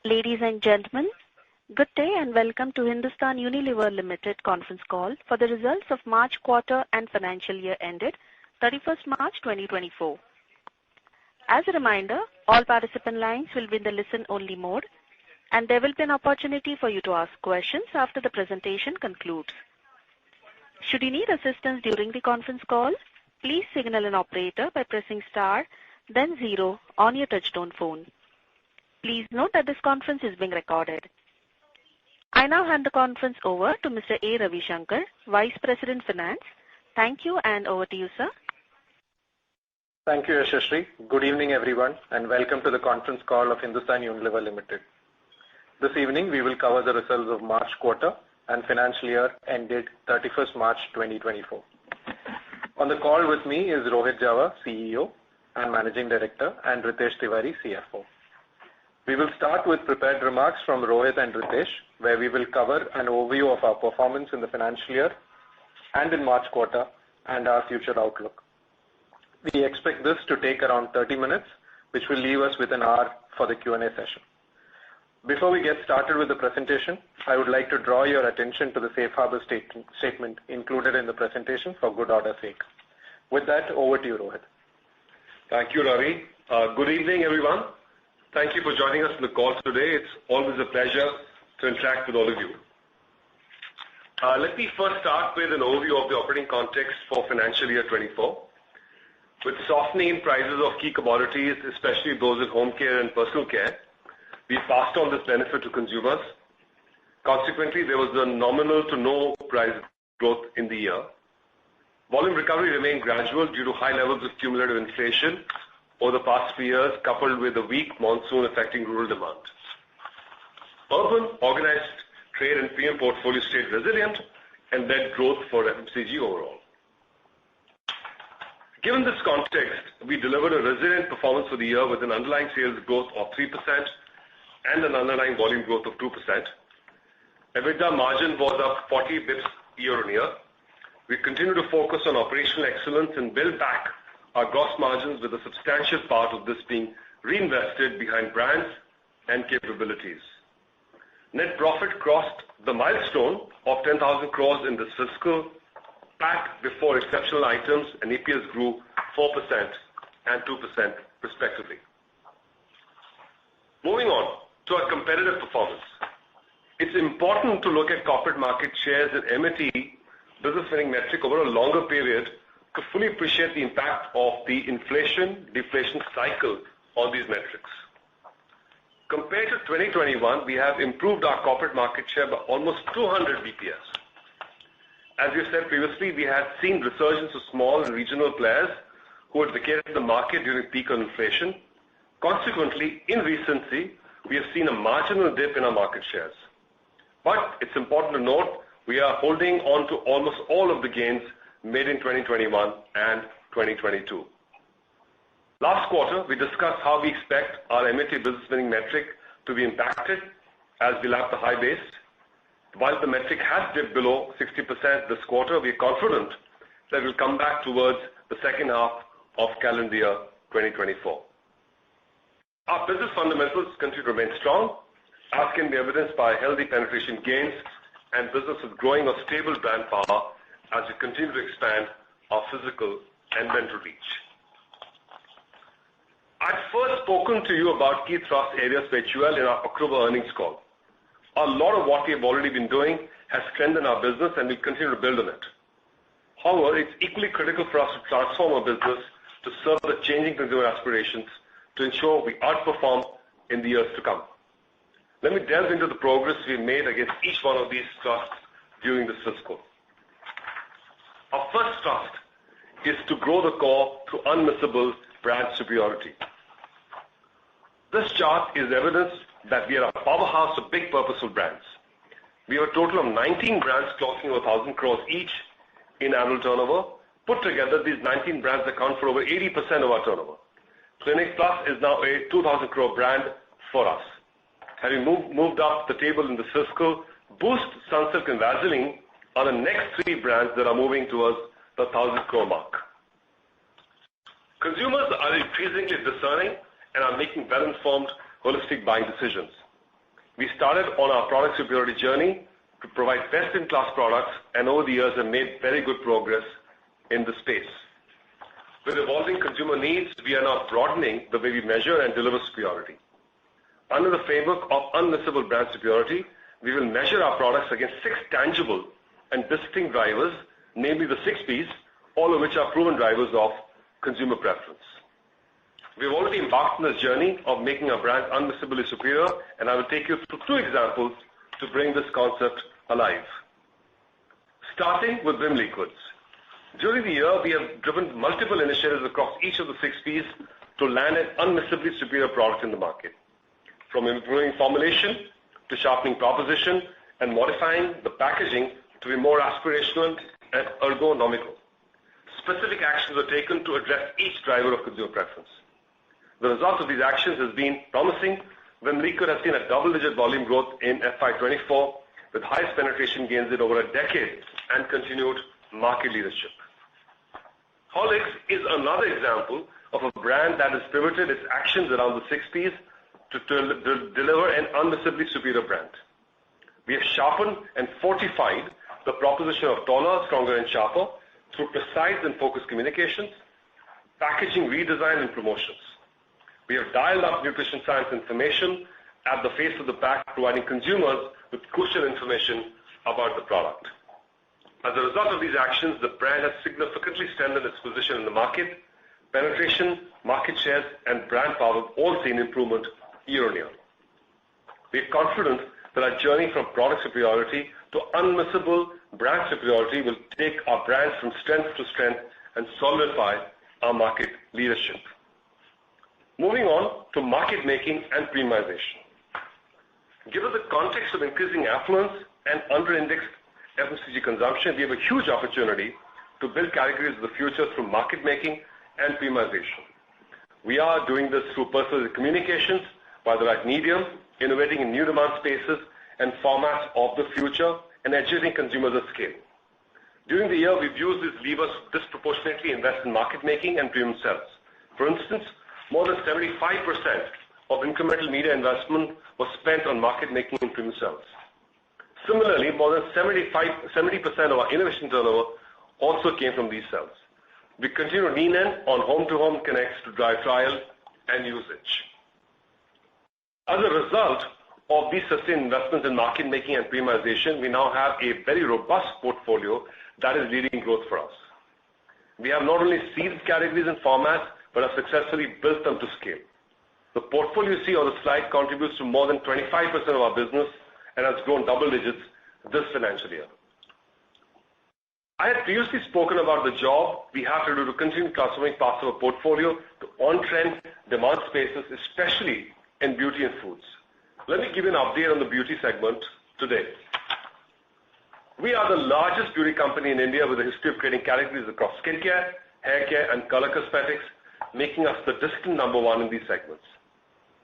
Ladies and gentlemen, good day and welcome to Hindustan Unilever Limited conference call for the results of March quarter and financial year ended 31st March 2024. As a reminder, all participant lines will be in the listen-only mode, and there will be an opportunity for you to ask questions after the presentation concludes. Should you need assistance during the conference call, please signal an operator by pressing star, then 0 on your touchtone phone. Please note that this conference is being recorded. I now hand the conference over to Mr. A. Ravishankar, Vice President Finance. Thank you, and over to you, sir. Thank you, Yashashri. Good evening, everyone, and welcome to the conference call of Hindustan Unilever Limited. This evening, we will cover the results of March quarter and financial year ended 31st March 2024. On the call with me is Rohit Jawa, CEO and Managing Director, and Ritesh Tiwari, CFO. We will start with prepared remarks from Rohit and Ritesh, where we will cover an overview of our performance in the financial year and in March quarter and our future outlook. We expect this to take around 30 minutes, which will leave us with an hour for the Q&A session. Before we get started with the presentation, I would like to draw your attention to the safe harbor statement included in the presentation for good order's sake. With that, over to you, Rohit. Thank you, Ravi. Good evening, everyone. Thank you for joining us on the call today. It's always a pleasure to interact with all of you. Let me first start with an overview of the operating context for financial year 24. With softening in prices of key commodities, especially those in home care and personal care, we passed on this benefit to consumers. Consequently, there was a nominal to no price growth in the year. Volume recovery remained gradual due to high levels of cumulative inflation over the past few years, coupled with a weak monsoon affecting rural demand. Urban, organized trade and premium portfolio stayed resilient and led growth for FMCG overall. Given this context, we delivered a resilient performance for the year with an underlying sales growth of 3% and an underlying volume growth of 2%. EBITDA margin was up 40 bps year-on-year. We continue to focus on operational excellence and build back our gross margins, with a substantial part of this being reinvested behind brands and capabilities. Net profit crossed the milestone of 10,000 crores in this fiscal, PAT before exceptional items, and EPS grew 4% and 2% respectively. Moving on to our competitive performance. It's important to look at corporate market shares and MAT business winning metric over a longer period to fully appreciate the impact of the inflation-deflation cycle on these metrics. Compared to 2021, we have improved our corporate market share by almost 200 BPS. As we said previously, we had seen resurgence of small and regional players who had vacated the market during peak of inflation. Consequently, in recency, we have seen a marginal dip in our market shares. But it's important to note we are holding on to almost all of the gains made in 2021 and 2022. Last quarter, we discussed how we expect our MAT business winning metric to be impacted as we lap the high base. While the metric has dipped below 60% this quarter, we are confident that it will come back towards the second half of calendar year 2024. Our business fundamentals continue to remain strong, as can be evidenced by healthy penetration gains and business with growing or stable brand power as we continue to expand our physical and mental reach. I've first spoken to you about key thrust areas for HUL in our October earnings call. A lot of what we have already been doing has strengthened our business, and we continue to build on it. However, it's equally critical for us to transform our business to serve the changing consumer aspirations to ensure we outperform in the years to come. Let me delve into the progress we've made against each one of these thrusts during this fiscal. Our first thrust is to grow the core through unmissable brand superiority. This chart is evidence that we are a powerhouse of big purposeful brands. We have a total of 19 brands clocking over 1,000 crores each in annual turnover. Put together, these 19 brands account for over 80% of our turnover. Clinic Plus is now a 2,000 crore brand for us. Having moved up the table in this fiscal, Boost, Sunsilk and Vaseline are the next 3 brands that are moving towards the 1,000 crore mark. Consumers are increasingly discerning and are making well-informed, holistic buying decisions. We started on our product superiority journey to provide best-in-class products, and over the years have made very good progress in the space. With evolving consumer needs, we are now broadening the way we measure and deliver superiority. Under the framework of unmissable brand superiority, we will measure our products against 6 tangible and distinct drivers, namely the 6 Ps, all of which are proven drivers of consumer preference. We've already embarked on this journey of making our brand unmissably superior, and I will take you through 2 examples to bring this concept alive. Starting with Vim liquids. During the year, we have driven multiple initiatives across each of the 6 Ps to land an unmissably superior product in the market. From improving formulation to sharpening proposition and modifying the packaging to be more aspirational and ergonomical. Specific actions are taken to address each driver of consumer preference. The result of these actions has been promising. Vim liquid has seen a double-digit volume growth in FY24 with highest penetration gains in over a decade and continued market leadership. Horlicks is another example of a brand that has pivoted its actions around the 6 Ps to deliver an unmissably superior brand. We have sharpened and fortified the proposition of taller, stronger and sharper through precise and focused communications, packaging redesign and promotions. We have dialed up nutrition science information at the face of the pack, providing consumers with crucial information about the product. As a result of these actions, the brand has significantly strengthened its position in the market. Penetration, market shares, and brand power have all seen improvement year on year. We are confident that our journey from product superiority to unmissable brand superiority will take our brands from strength to strength and solidify our market leadership. Moving on to market making and premiumization. Given the context of increasing affluence and under-indexed FMCG consumption, we have a huge opportunity to build categories of the future through market making and premiumization. We are doing this through personalized communications by the right medium, innovating in new demand spaces and formats of the future, and educating consumers at scale. During the year, we've used these levers to disproportionately invest in market making and premium sales. For instance, more than 75% of incremental media investment was spent on market making and premium sales. Similarly, more than 70% of our innovation turnover also came from these sales. We continue to lean in on home-to-home connects to drive trial and usage. As a result of these sustained investments in market making and premiumization, we now have a very robust portfolio that is leading growth for us. We have not only seeded categories and formats, but have successfully built them to scale. The portfolio you see on the slide contributes to more than 25% of our business and has grown double digits this financial year. I had previously spoken about the job we have to do to continue transforming parts of our portfolio to on-trend demand spaces, especially in beauty and foods. Let me give you an update on the beauty segment today. We are the largest beauty company in India with a history of creating categories across skincare, hair care and color cosmetics, making us the distant number 1 in these segments.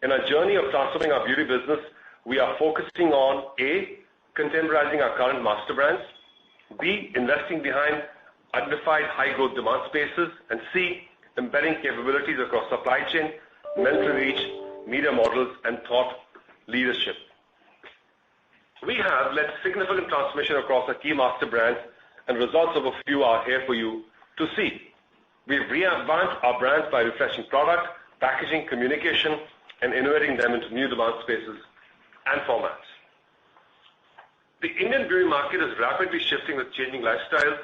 In our journey of transforming our beauty business, we are focusing on A, contemporizing our current master brands, B, investing behind identified high growth demand spaces, and C, embedding capabilities across supply chain, mental reach, media models, and thought leadership. We have led significant transformation across our key master brands, and results of a few are here for you to see. We've revamped our brands by refreshing product, packaging, communication, and innovating them into new demand spaces and formats. The Indian beauty market is rapidly shifting with changing lifestyles,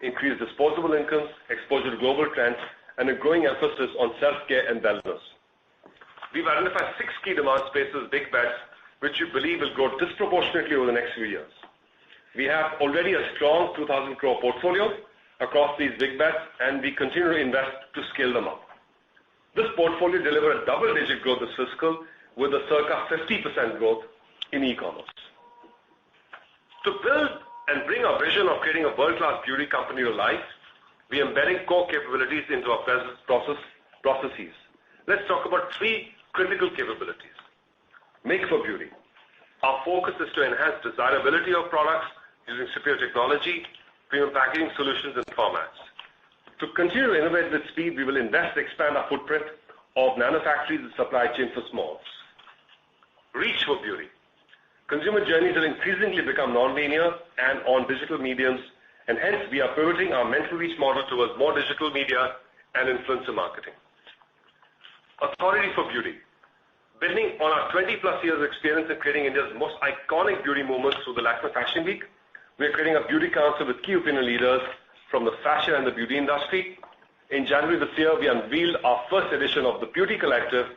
increased disposable incomes, exposure to global trends, and a growing emphasis on self-care and wellness. We've identified 6 key demand spaces, big bets, which we believe will grow disproportionately over the next few years. We have already a strong 2,000 crore portfolio across these big bets, and we continue to invest to scale them up. This portfolio delivered a double-digit growth this fiscal with a circa 50% growth in e-commerce. To build and bring our vision of creating a world-class beauty company to life, we are embedding core capabilities into our processes. Let's talk about 3 critical capabilities. Make for beauty. Our focus is to enhance desirability of products using superior technology, premium packaging solutions and formats. To continue to innovate with speed, we will invest to expand our footprint of nanofactories and supply chain for smalls. Reach for beauty. Consumer journeys have increasingly become non-linear and on digital mediums, and hence we are pivoting our mental reach model towards more digital media and influencer marketing. Authority for beauty. Building on our 20-plus years experience in creating India's most iconic beauty moments through the Lakme Fashion Week, we are creating a beauty council with key opinion leaders from the fashion and the beauty industry. In January this year, we unveiled our first edition of the Beauty Collective,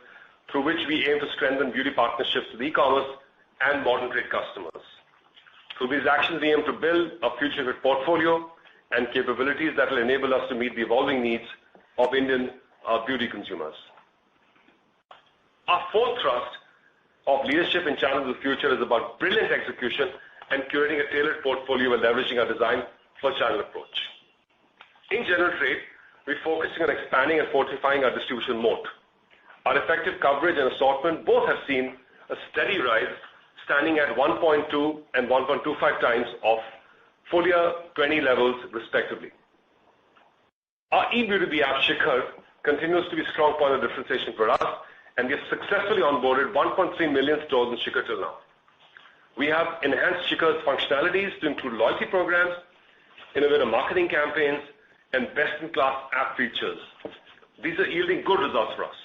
through which we aim to strengthen beauty partnerships with e-commerce and modern trade customers. Through these actions, we aim to build a future-fit portfolio and capabilities that will enable us to meet the evolving needs of Indian beauty consumers. Our fourth thrust of leadership in channels of the future is about brilliant execution and curating a tailored portfolio while leveraging our design for channel approach. In general trade, we're focusing on expanding and fortifying our distribution moat. Our effective coverage and assortment both have seen a steady rise, standing at 1.2 and 1.25 times of full year 20 levels respectively. Our e-beauty app Shikhar continues to be a strong point of differentiation for us, and we have successfully onboarded 1.3 million stores in Shikhar till now. We have enhanced Shikhar's functionalities to include loyalty programs, innovative marketing campaigns, and best-in-class app features. These are yielding good results for us.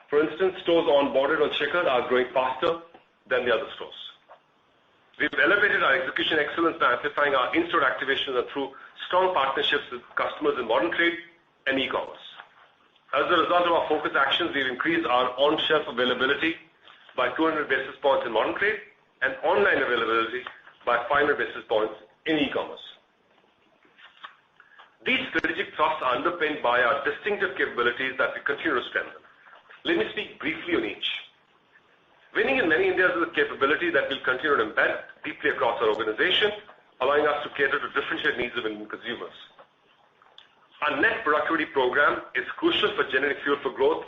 For instance, stores onboarded on Shikhar are growing faster than the other stores. We've elevated our execution excellence by amplifying our in-store activations and through strong partnerships with customers in modern trade and e-commerce. As a result of our focus actions, we've increased our on-shelf availability by 200 basis points in modern trade and online availability by 500 basis points in e-commerce. These strategic thrusts are underpinned by our distinctive capabilities that we continue to strengthen. Let me speak briefly on each. Winning in many Indias is a capability that we'll continue to embed deeply across our organization, allowing us to cater to differentiated needs of Indian consumers. Our net productivity program is crucial for generating fuel for growth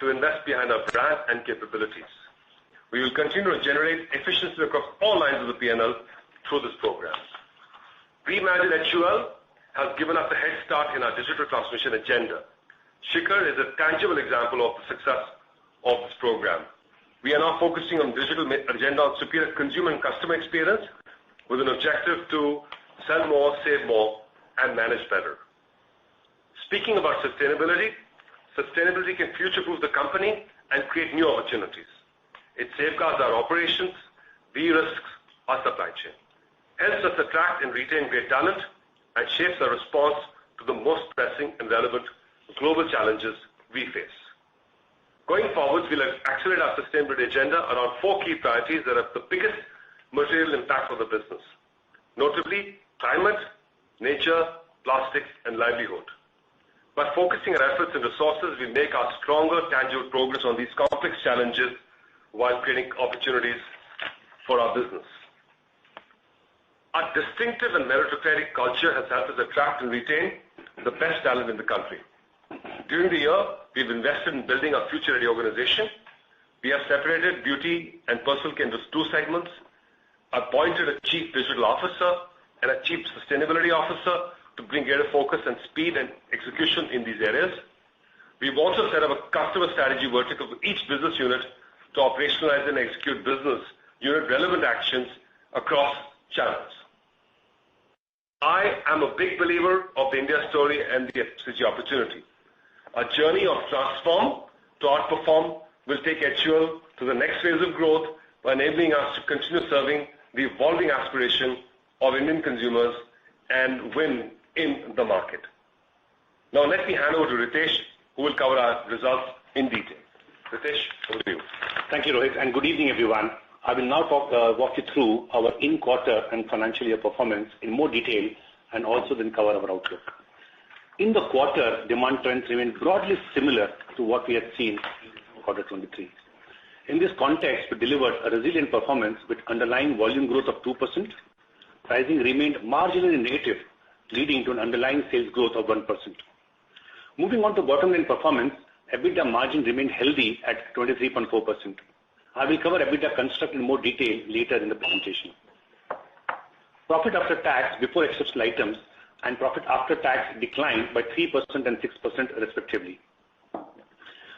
to invest behind our brand and capabilities. We will continue to generate efficiency across all lines of the P&L through this program. Reimagined HUL has given us a head start in our digital transformation agenda. Shikhar is a tangible example of the success of this program. We are now focusing on digital agenda on superior consumer and customer experience with an objective to sell more, save more, and manage better. Speaking about sustainability can future-proof the company and create new opportunities. It safeguards our operations, de-risks our supply chain, helps us attract and retain great talent, and shapes our response to the most pressing and relevant global challenges we face. Going forward, we'll accelerate our sustainability agenda around 4 key priorities that have the biggest material impact on the business, notably climate, nature, plastics, and livelihood. By focusing our efforts and resources, we make our stronger, tangible progress on these complex challenges while creating opportunities for our business. Our distinctive and meritocratic culture has helped us attract and retain the best talent in the country. During the year, we've invested in building a future-ready organization. We have separated beauty and personal care into 2 segments, appointed a chief digital officer and a chief sustainability officer to bring greater focus and speed and execution in these areas. We've also set up a customer strategy vertical for each business unit to operationalize and execute business unit relevant actions across channels. I am a big believer of the India story and the FMCG opportunity. Our journey of transform to outperform will take HUL to the next phase of growth by enabling us to continue serving the evolving aspiration of Indian consumers and win in the market. Now let me hand over to Ritesh, who will cover our results in detail. Ritesh, over to you. Thank you, Rohit, and good evening, everyone. I will now walk you through our in-quarter and financial year performance in more detail and also then cover our outlook. In the quarter, demand trends remained broadly similar to what we had seen in quarter 23. In this context, we delivered a resilient performance with underlying volume growth of 2%. Pricing remained marginally negative, leading to an underlying sales growth of 1%. Moving on to bottom line performance, EBITDA margin remained healthy at 23.4%. I will cover EBITDA construct in more detail later in the presentation. Profit after tax before exceptional items and profit after tax declined by 3% and 6% respectively.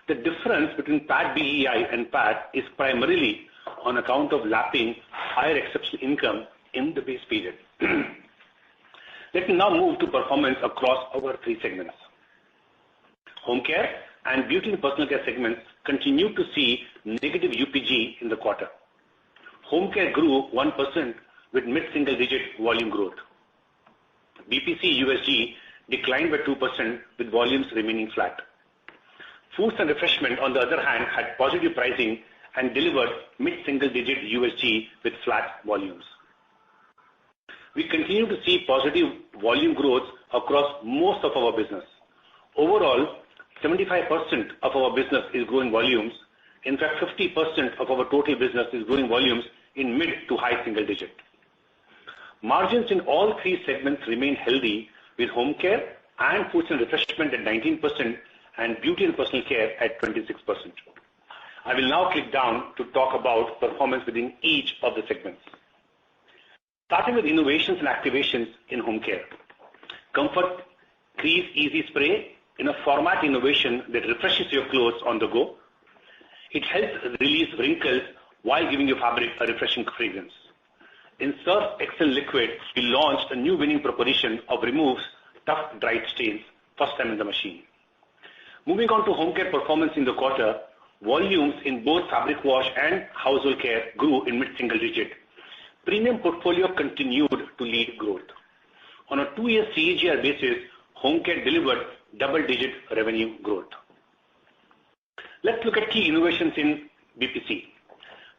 The difference between PAT BEI and PAT is primarily on account of lapping higher exceptional income in the base period. Let me now move to performance across our three segments. Home care and beauty and personal care segments continue to see negative UPG in the quarter. Home care grew 1% with mid-single digit volume growth. BPC USG declined by 2% with volumes remaining flat. Foods and refreshment, on the other hand, had positive pricing and delivered mid-single digit USG with flat volumes. We continue to see positive volume growth across most of our business. Overall, 75% of our business is growing volumes. In fact, 50% of our total business is growing volumes in mid to high single digit. Margins in all three segments remain healthy, with home care and foods and refreshment at 19% and beauty and personal care at 26%. I will now click down to talk about performance within each of the segments. Starting with innovations and activations in home care. Comfort Crease Easy Spray in a format innovation that refreshes your clothes on the go. It helps release wrinkles while giving your fabric a refreshing fragrance. In Surf Excel Liquid, we launched a new winning proposition of removes tough dried stains, first time in the machine. Moving on to home care performance in the quarter, volumes in both fabric wash and household care grew in mid-single digit. Premium portfolio continued to lead growth. On a 2-year CAGR basis, home care delivered double-digit revenue growth. Let's look at key innovations in BPC.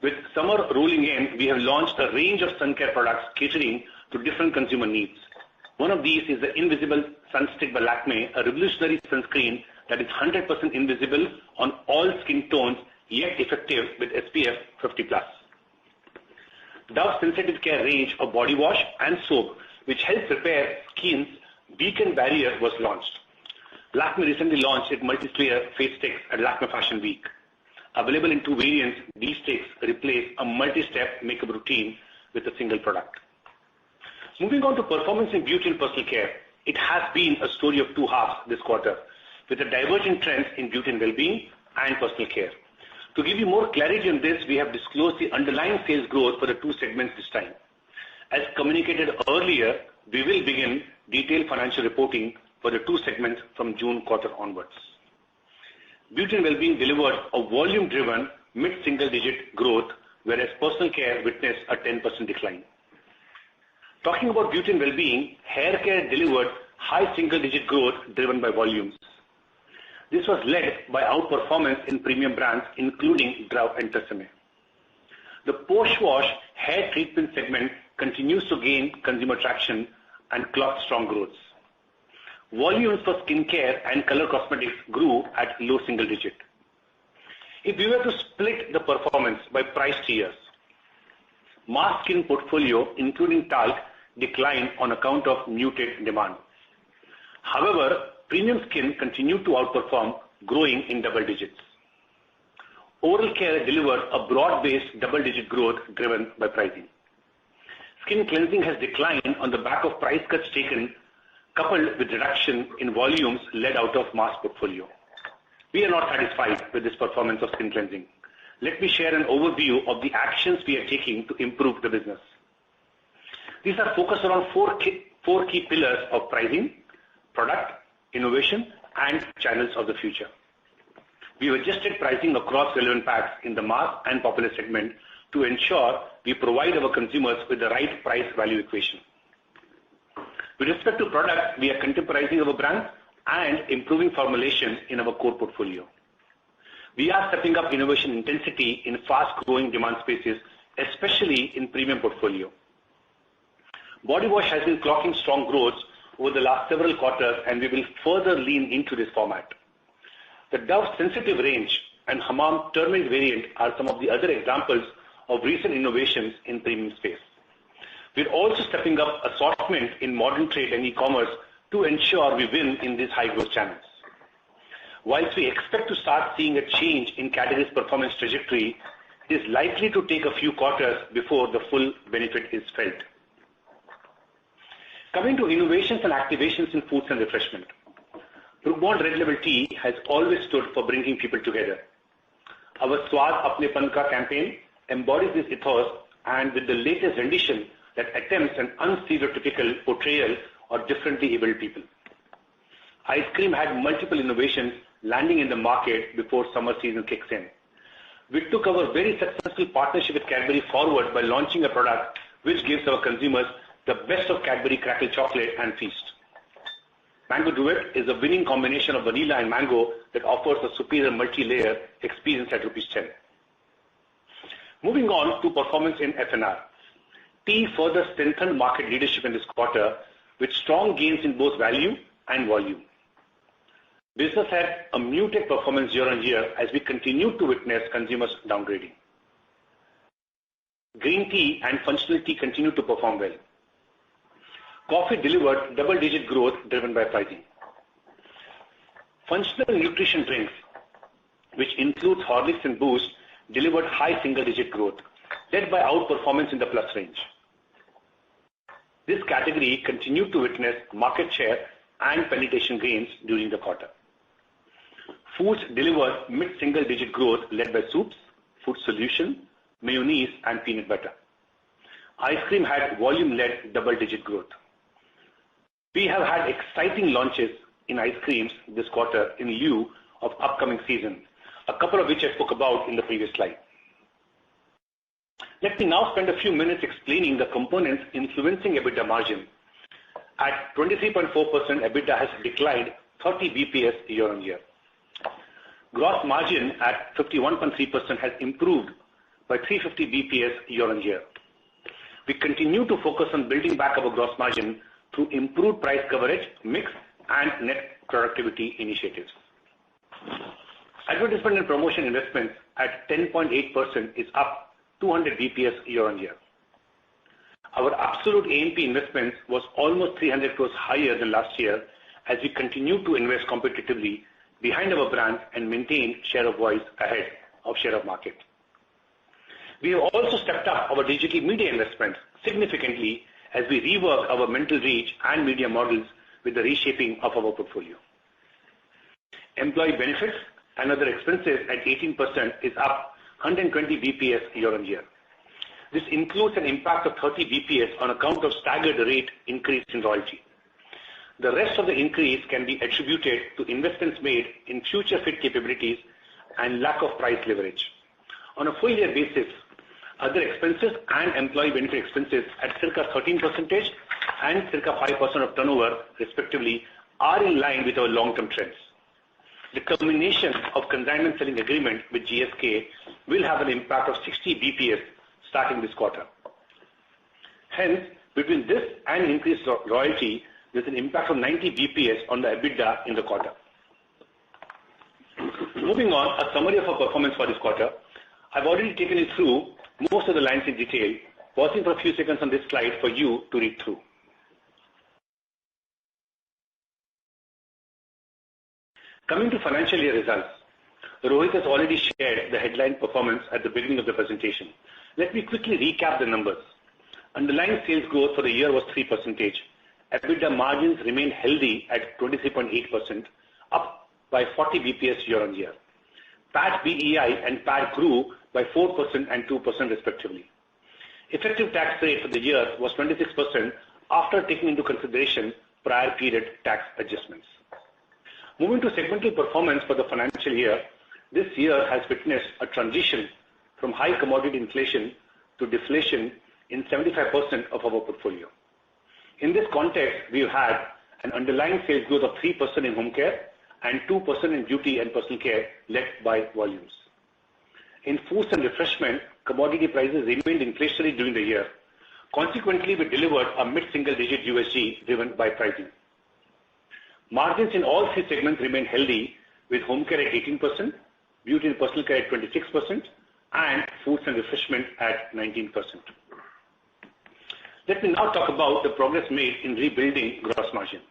With summer rolling in, we have launched a range of sun care products catering to different consumer needs. One of these is the Invisible Sunstick by Lakme, a revolutionary sunscreen that is 100% invisible on all skin tones, yet effective with SPF 50+. Dove Sensitive Care range of body wash and soap, which helps repair skin's beacon barrier, was launched. Lakme recently launched its multi-layer face sticks at Lakme Fashion Week. Available in 2 variants, these sticks replace a multi-step makeup routine with a single product. Moving on to performance in beauty and personal care, it has been a story of 2 halves this quarter, with a divergent trends in beauty and well-being and personal care. To give you more clarity on this, we have disclosed the underlying sales growth for the 2 segments this time. As communicated earlier, we will begin detailed financial reporting for the 2 segments from June quarter onwards. Beauty and well-being delivered a volume-driven mid-single digit growth, whereas personal care witnessed a 10% decline. Talking about beauty and well-being, hair care delivered high single-digit growth driven by volumes. This was led by outperformance in premium brands, including Dove and TRESemmé. The post-wash hair treatment segment continues to gain consumer traction and clocked strong growth. Volumes for skincare and color cosmetics grew at low single digit. If we were to split the performance by price tiers, mass skin portfolio, including talc, declined on account of muted demand. However, premium skin continued to outperform, growing in double digits. Oral care delivered a broad-based double-digit growth driven by pricing. Skin cleansing has declined on the back of price cuts taken, coupled with reduction in volumes led out of mass portfolio. We are not satisfied with this performance of skin cleansing. Let me share an overview of the actions we are taking to improve the business. These are focused around 4 key pillars of pricing, product, innovation, and channels of the future. We have adjusted pricing across relevant packs in the mass and popular segment to ensure we provide our consumers with the right price-value equation. With respect to product, we are contemporizing our brands and improving formulation in our core portfolio. We are stepping up innovation intensity in fast-growing demand spaces, especially in premium portfolio. Body wash has been clocking strong growth over the last several quarters, and we will further lean into this format. The Dove Sensitive range and Hammam Turmeric variant are some of the other examples of recent innovations in premium space. We're also stepping up assortment in modern trade and e-commerce to ensure we win in these high-growth channels. Whilst we expect to start seeing a change in category's performance trajectory, it is likely to take a few quarters before the full benefit is felt. Coming to innovations and activations in foods and refreshment. Brooke Bond Red Label Tea has always stood for bringing people together. Our Swad Apne Pan Ka campaign embodies this ethos and with the latest rendition that attempts an unstereotypical portrayal of differently abled people. Ice cream had multiple innovations landing in the market before summer season kicks in. We took our very successful partnership with Cadbury forward by launching a product which gives our consumers the best of Cadbury Crackle Chocolate and Feast. Mango Duet is a winning combination of vanilla and mango that offers a superior multi-layer experience at Rs 10. Moving on to performance in F&R. Tea further strengthened market leadership in this quarter with strong gains in both value and volume. Business had a muted performance year-on-year as we continued to witness consumers downgrading. Green tea and functional tea continued to perform well. Coffee delivered double-digit growth driven by pricing. Functional nutrition drinks, which includes Horlicks and Boost, delivered high single-digit growth, led by outperformance in the plus range. This category continued to witness market share and penetration gains during the quarter. Foods delivered mid-single-digit growth led by soups, food solution, mayonnaise, and peanut butter. Ice cream had volume-led double-digit growth. We have had exciting launches in ice creams this quarter in lieu of upcoming season, a couple of which I spoke about in the previous slide. Let me now spend a few minutes explaining the components influencing EBITDA margin. At 23.4%, EBITDA has declined 30 BPS year-on-year. Gross margin at 51.3% has improved by 350 BPS year-on-year. We continue to focus on building back our gross margin through improved price coverage, mix, and net productivity initiatives. Advertisement and promotion investments at 10.8% is up 200 BPS year-on-year. Our absolute A&P investments was almost 300 crores higher than last year as we continue to invest competitively behind our brands and maintain share of voice ahead of share of market. We have also stepped up our digital media investments significantly as we rework our mental reach and media models with the reshaping of our portfolio. Employee benefits and other expenses at 18% is up 120 BPS year-on-year. This includes an impact of 30 BPS on account of staggered rate increase in royalty. The rest of the increase can be attributed to investments made in future fit capabilities and lack of price leverage. On a full year basis, other expenses and employee benefit expenses at circa 13% and circa 5% of turnover respectively are in line with our long-term trends. The combination of consignment selling agreement with GSK will have an impact of 60 BPS starting this quarter. Hence, between this and increased royalty, there's an impact of 90 BPS on the EBITDA in the quarter. Moving on, a summary of our performance for this quarter. I've already taken you through most of the lines in detail, pausing for a few seconds on this slide for you to read through. Coming to financial year results, Rohit has already shared the headline performance at the beginning of the presentation. Let me quickly recap the numbers. Underlying sales growth for the year was 3%. EBITDA margins remained healthy at 23.8%, up by 40 BPS year-on-year. PAT BEI and PAT grew by 4% and 2% respectively. Effective tax rate for the year was 26% after taking into consideration prior period tax adjustments. Moving to segmental performance for the financial year, this year has witnessed a transition from high commodity inflation to deflation in 75% of our portfolio. In this context, we've had an underlying sales growth of 3% in home care and 2% in beauty and personal care led by volumes. In foods and refreshment, commodity prices remained inflationary during the year. Consequently, we delivered a mid-single digit USG driven by pricing. Margins in all three segments remain healthy, with home care at 18%, beauty and personal care at 26%, and foods and refreshment at 19%. Let me now talk about the progress made in rebuilding gross margin.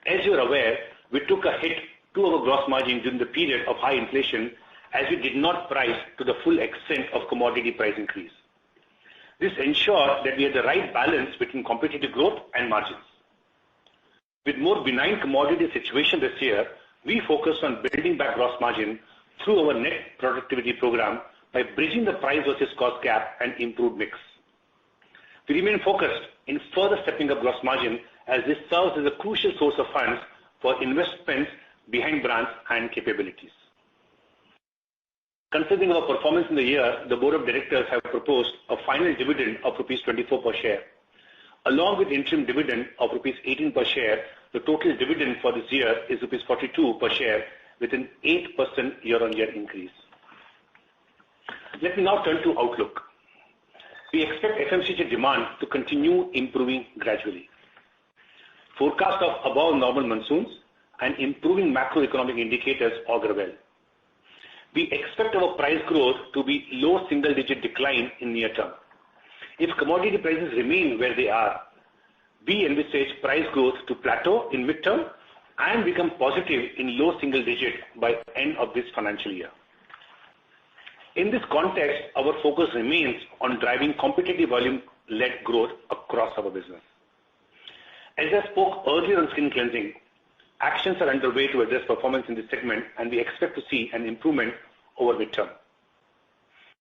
As you are aware, we took a hit to our gross margin during the period of high inflation as we did not price to the full extent of commodity price increase. This ensured that we had the right balance between competitive growth and margins. With more benign commodity situation this year, we focused on building back gross margin through our net productivity program by bridging the price versus cost gap and improved mix. We remain focused in further stepping up gross margin as this serves as a crucial source of funds for investments behind brands and capabilities. Considering our performance in the year, the board of directors have proposed a final dividend of rupees 24 per share. Along with interim dividend of rupees 18 per share, the total dividend for this year is rupees 42 per share with an 8% year-on-year increase. Let me now turn to outlook. We expect FMCG demand to continue improving gradually. Forecast of above normal monsoons and improving macroeconomic indicators augur well. We expect our price growth to be low single-digit decline in near term. If commodity prices remain where they are, we envisage price growth to plateau in midterm and become positive in low single-digit by end of this financial year. In this context, our focus remains on driving competitive volume-led growth across our business. As I spoke earlier on skin cleansing, actions are underway to address performance in this segment, and we expect to see an improvement over midterm.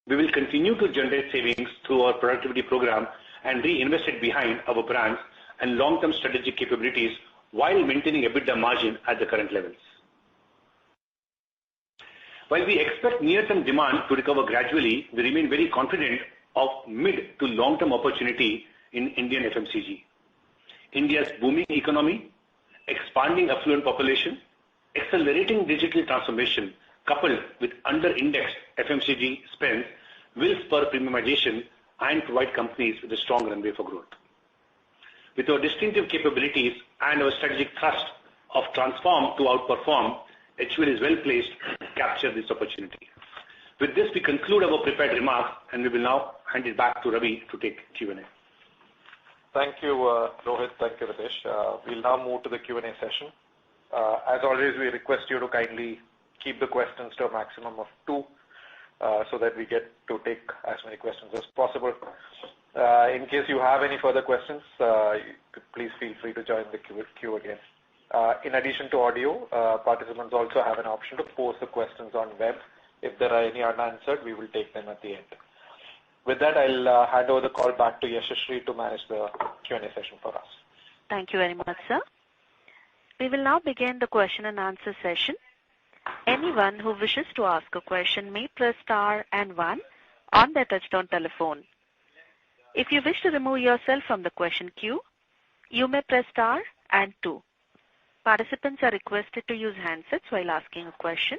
We will continue to generate savings through our productivity program and reinvest it behind our brands and long-term strategic capabilities while maintaining EBITDA margin at the current levels. While we expect near-term demand to recover gradually, we remain very confident of mid to long-term opportunity in Indian FMCG. India's booming economy, expanding affluent population, accelerating digital transformation, coupled with under-indexed FMCG spends, will spur premiumization and provide companies with a strong runway for growth. With our distinctive capabilities and our strategic thrust of transform to outperform, HUL is well placed to capture this opportunity. With this, we conclude our prepared remarks, and we will now hand it back to Ravi to take Q&A. Thank you, Rohit. Thank you, Ritesh. We'll now move to the Q&A session. As always, we request you to kindly keep the questions to a maximum of 2, so that we get to take as many questions as possible. In case you have any further questions, please feel free to join the queue again. In addition to audio, participants also have an option to post the questions on web. If there are any unanswered, we will take them at the end. With that, I'll hand over the call back to Yashashree to manage the Q&A session for us. Thank you very much, sir. We will now begin the question and answer session. Anyone who wishes to ask a question may press star and 1 on their touchtone telephone. If you wish to remove yourself from the question queue, you may press star and 2. Participants are requested to use handsets while asking a question.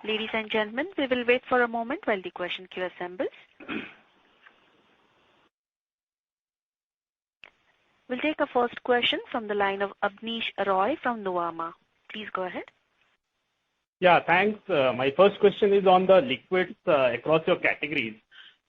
Ladies and gentlemen, we will wait for a moment while the question queue assembles. We'll take a first question from the line of Abneesh Roy from Nuvama. Please go ahead. Yeah, thanks. My first question is on the liquids across your categories.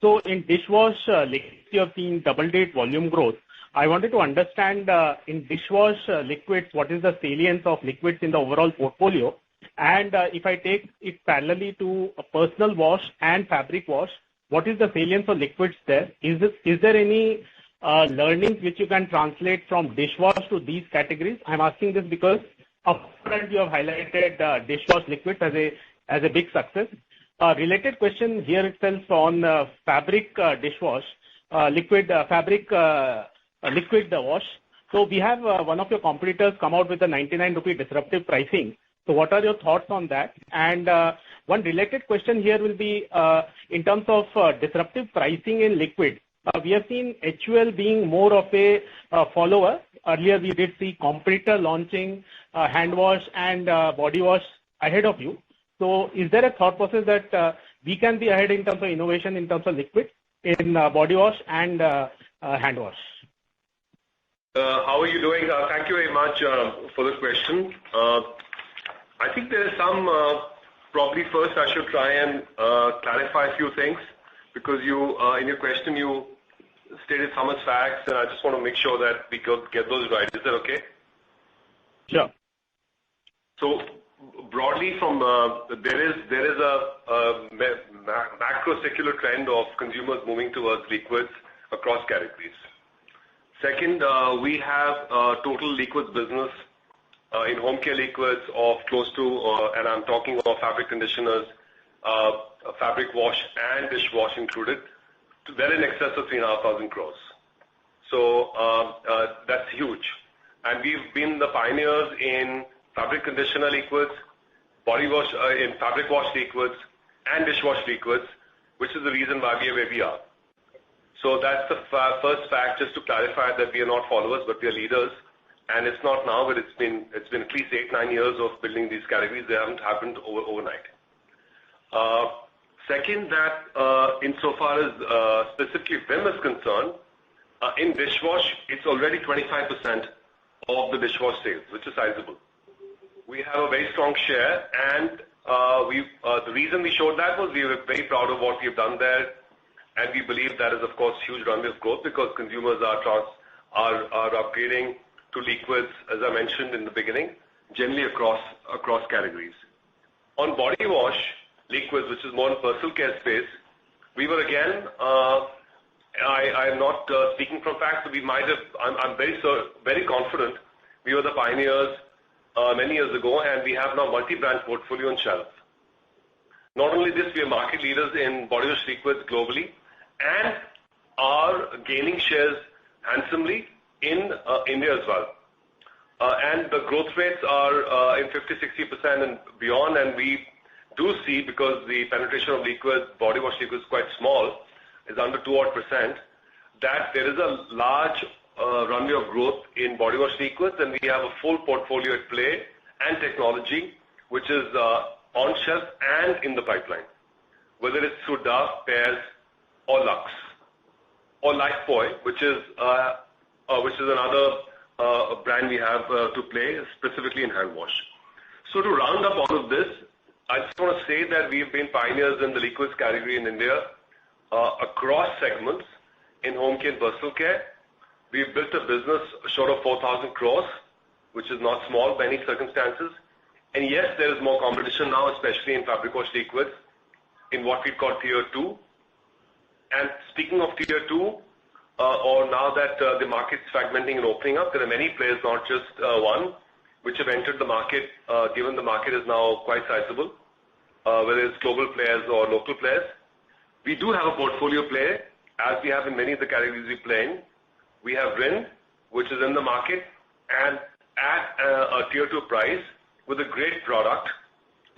So in dishwash, liquids, you have seen double-digit volume growth. I wanted to understand in dishwash liquids, what is the salience of liquids in the overall portfolio? And if I take it parallelly to a personal wash and fabric wash, what is the salience of liquids there? Is there any learnings which you can translate from dishwash to these categories? I'm asking this because upfront you have highlighted dishwash liquids as a big success. Related question here itself on fabric dishwash, liquid wash. So we have one of your competitors come out with a 99 rupee disruptive pricing. So what are your thoughts on that? And one related question here will be in terms of disruptive pricing in liquid. We have seen HUL being more of a follower. Earlier we did see competitor launching hand wash and body wash ahead of you. So is there a thought process that we can be ahead in terms of innovation in terms of liquid in body wash and hand wash? How are you doing? Thank you very much for the question. I think there is some, probably first I should try and clarify a few things, because you, in your question, you stated some as facts, and I just want to make sure that we get those right. Is that okay? Sure. So broadly, from there is a macro secular trend of consumers moving towards liquids across categories. Second, we have a total liquids business in home care liquids of close to, and I'm talking about fabric conditioners, fabric wash and dishwash included, to well in excess of 3,500 crores. So that's huge. And we've been the pioneers in fabric conditioner liquids, body wash, in fabric wash liquids, and dishwash liquids, which is the reason why we are where we are. So that's the first fact, just to clarify that we are not followers, but we are leaders. And it's not now, but it's been at least 8-9 years of building these categories. They haven't happened overnight. Second, that insofar as specifically Vim is concerned, in dishwash, it's already 25% of the dishwash sales, which is sizable. We have a very strong share, and the reason we showed that was we were very proud of what we've done there, and we believe that is, of course, huge runway of growth because consumers are upgrading to liquids, as I mentioned in the beginning, generally across categories. On body wash liquids, which is more in personal care space, we were again. I am not speaking from facts, but we might have. I'm very confident we were the pioneers many years ago, and we have now multi-brand portfolio on shelf. Not only this, we are market leaders in body wash liquids globally, and are gaining shares handsomely in India as well. And the growth rates are in 50-60% and beyond, and we do see, because the penetration of liquids, body wash liquids is quite small, is under 2%, that there is a large runway of growth in body wash liquids, and we have a full portfolio at play and technology, which is on shelf and in the pipeline, whether it's through Dove, Pears, or Lux, or Lifebuoy, which is another brand we have to play specifically in hand wash. So to round up all of this, I just want to say that we've been pioneers in the liquids category in India across segments in home care and personal care. We've built a business short of 4,000 crores, which is not small by any circumstances. And yes, there is more competition now, especially in fabric wash liquids, in what we call Tier 2. And speaking of Tier 2, or now that the market's fragmenting and opening up, there are many players, not just one, which have entered the market, given the market is now quite sizable, whether it's global players or local players. We do have a portfolio play, as we have in many of the categories we play in. We have Rin, which is in the market, and at a Tier 2 price with a great product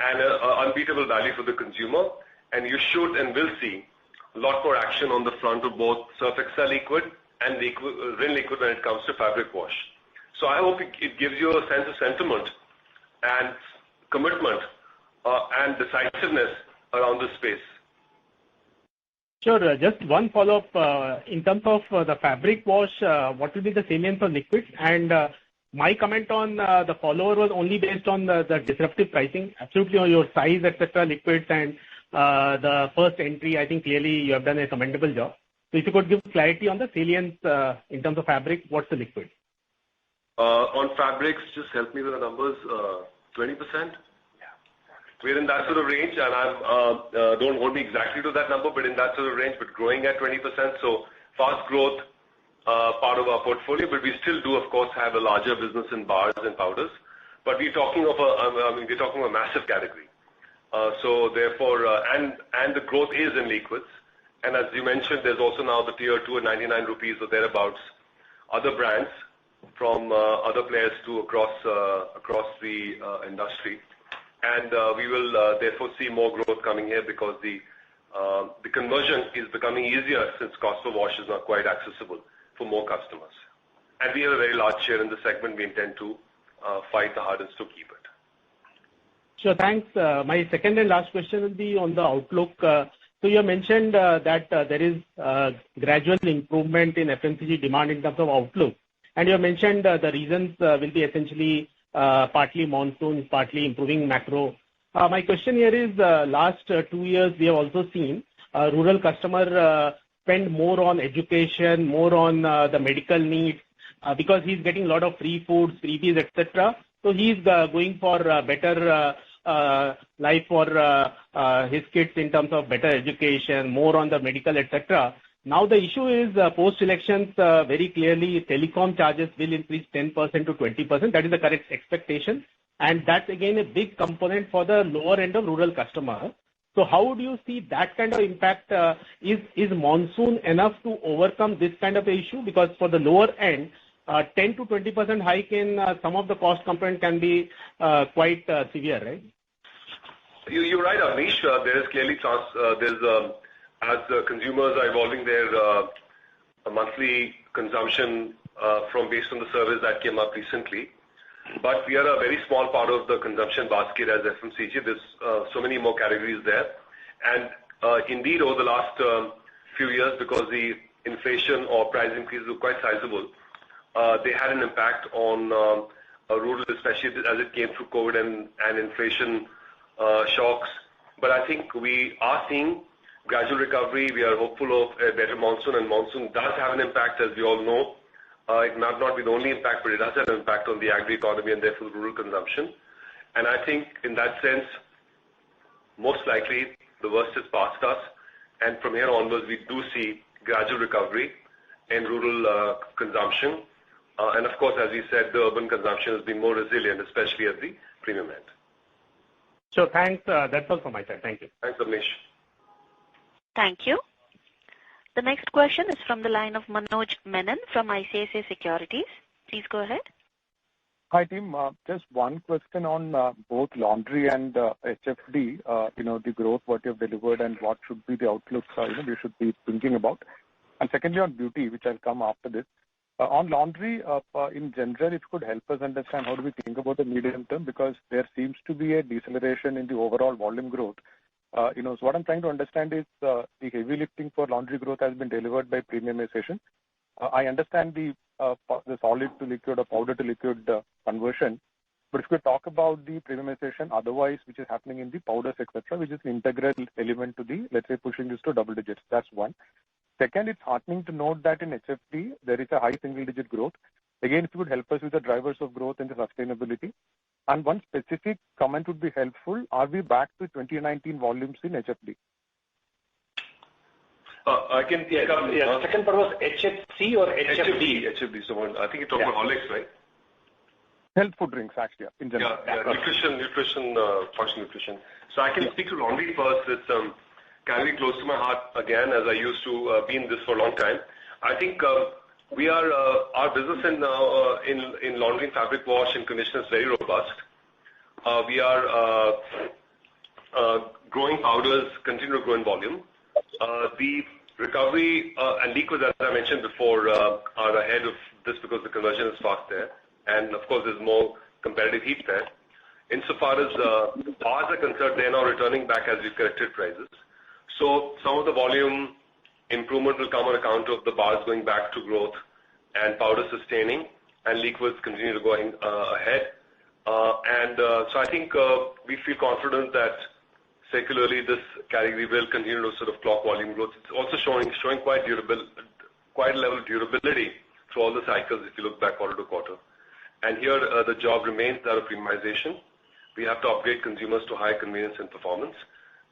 and an unbeatable value for the consumer. And you should and will see a lot more action on the front of both Surf Excel liquid and Rin liquid when it comes to fabric wash. So I hope it gives you a sense of sentiment and commitment and decisiveness around this space. Sure. Just one follow-up. In terms of the fabric wash, what will be the salience for liquids? And my comment on the follower was only based on the disruptive pricing. Absolutely on your size, etc., liquids, and the first entry, I think clearly you have done a commendable job. So if you could give clarity on the salience in terms of fabric, what's the liquid? On fabrics, just help me with the numbers. 20%? We're in that sort of range, and don't hold me exactly to that number, but in that sort of range, but growing at 20%. So fast growth part of our portfolio, but we still do, of course, have a larger business in bars and powders. But we're talking of a massive category. So therefore, and the growth is in liquids. And as you mentioned, there's also now the Tier 2 at 99 rupees or thereabouts, other brands from other players too across the industry. And we will therefore see more growth coming here because the conversion is becoming easier since cost of wash is not quite accessible for more customers. And we have a very large share in the segment. We intend to fight the hardest to keep it. Sure, thanks. My second and last question will be on the outlook. So you mentioned that there is gradual improvement in FMCG demand in terms of outlook. And you mentioned the reasons will be essentially partly monsoons, partly improving macro. My question here is, last 2 years, we have also seen rural customer spend more on education, more on the medical needs, because he's getting a lot of free foods, freebies, etc. So he's going for better life for his kids in terms of better education, more on the medical, etc. Now the issue is post-elections, very clearly telecom charges will increase 10% to 20%. That is the correct expectation. And that's again a big component for the lower end of rural customer. So how would you see that kind of impact? Is monsoon enough to overcome this kind of issue? Because for the lower end, 10 to 20% hike in some of the cost component can be quite severe, right? You're right, Amish. There is clearly chance. As consumers are evolving their monthly consumption based on the surveys that came up recently. But we are a very small part of the consumption basket as FMCG. There's so many more categories there. And indeed, over the last few years, because the inflation or price increases were quite sizable, they had an impact on rural, especially as it came through COVID and inflation shocks. But I think we are seeing gradual recovery. We are hopeful of a better monsoon, and monsoon does have an impact, as we all know. It might not be the only impact, but it does have an impact on the agri economy and therefore rural consumption. And I think in that sense, most likely the worst is past us. And from here onwards, we do see gradual recovery in rural consumption. And of course, as we said, the urban consumption has been more resilient, especially at the premium end. So thanks. That's all from my side. Thank you. Thanks, Amish. Thank you. The next question is from the line of Manoj Menon from ICICI Securities. Please go ahead. Hi, team. Just one question on both laundry and HFD, the growth, what you've delivered and what should be the outlook we should be thinking about. And secondly, on beauty, which I'll come after this. On laundry, in general, if you could help us understand how do we think about the medium term, because there seems to be a deceleration in the overall volume growth. So what I'm trying to understand is the heavy lifting for laundry growth has been delivered by premiumization. I understand the solid to liquid or powder to liquid conversion, but if you could talk about the premiumization otherwise, which is happening in the powders, etc., which is an integral element to the, let's say, pushing this to double digits. That's one. Second, it's heartening to note that in HFD, there is a high single-digit growth. Again, if you could help us with the drivers of growth and the sustainability. And one specific comment would be helpful. Are we back to 2019 volumes in HFD? I can pick up. The second part was HFC or HFD? HFD. So I think you're talking about Horlicks, right? Health food drinks, actually, in general. Nutrition, functional nutrition. So I can speak to laundry first. It's carrying close to my heart again, as I used to be in this for a long time. I think our business in laundry and fabric wash and conditioner is very robust. We are growing powders, continue to grow in volume. The recovery and liquids, as I mentioned before, are ahead of this because the conversion is fast there. And of course, there's more competitive heat there. Insofar as bars are concerned, they're now returning back as we've corrected prices. So some of the volume improvement will come on account of the bars going back to growth and powder sustaining and liquids continue to going ahead. So I think we feel confident that secularly this category will continue to sort of clock volume growth. It's also showing quite a level of durability through all the cycles if you look back quarter to quarter. And here the job remains that of premiumization. We have to upgrade consumers to high convenience and performance.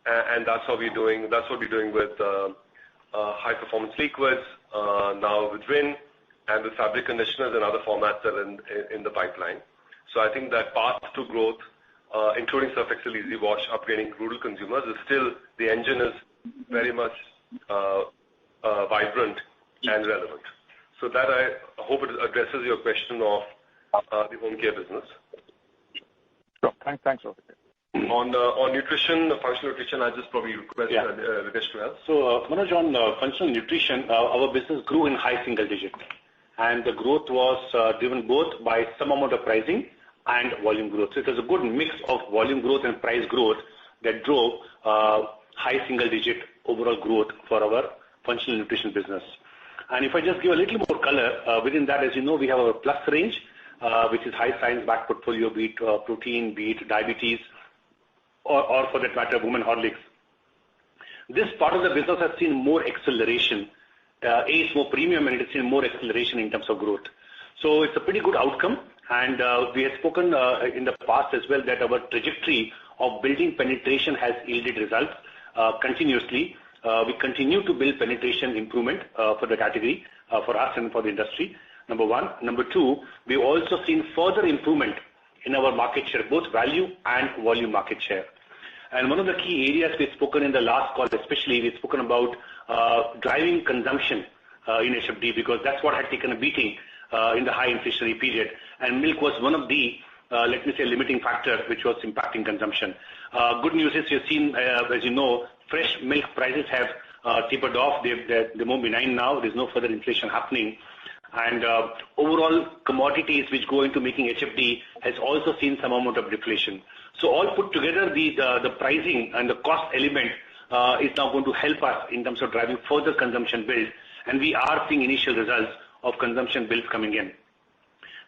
And that's how we're doing. That's what we're doing with high performance liquids, now with Rin, and with fabric conditioners and other formats that are in the pipeline. So I think that path to growth, including Surf Excel Easy Wash, upgrading rural consumers, is still the engine is very much vibrant and relevant. So that I hope it addresses your question of the home care business. Sure. Thanks, Rohit. On nutrition, functional nutrition, I just probably request Ritesh to help. So, Manoj, on functional nutrition, our business grew in high single digit. And the growth was driven both by some amount of pricing and volume growth. So it was a good mix of volume growth and price growth that drove high single digit overall growth for our functional nutrition business. And if I just give a little more color, within that, as you know, we have our plus range, which is high science backed portfolio, be it protein, be it diabetes, or for that matter, women Horlicks. This part of the business has seen more acceleration. It's more premium and it has seen more acceleration in terms of growth. So it's a pretty good outcome. And we have spoken in the past as well that our trajectory of building penetration has yielded results continuously. We continue to build penetration improvement for the category, for us and for the industry, number one. Number two, we've also seen further improvement in our market share, both value and volume market share. And one of the key areas we've spoken in the last call, especially, we've spoken about driving consumption in HFD, because that's what had taken a beating in the high inflationary period. And milk was one of the, let me say, limiting factor which was impacting consumption. Good news is you've seen, as you know, fresh milk prices have tapered off. They're more benign now. There's no further inflation happening. And overall commodities which go into making HFD has also seen some amount of deflation. So all put together, the pricing and the cost element is now going to help us in terms of driving further consumption build, and we are seeing initial results of consumption builds coming in.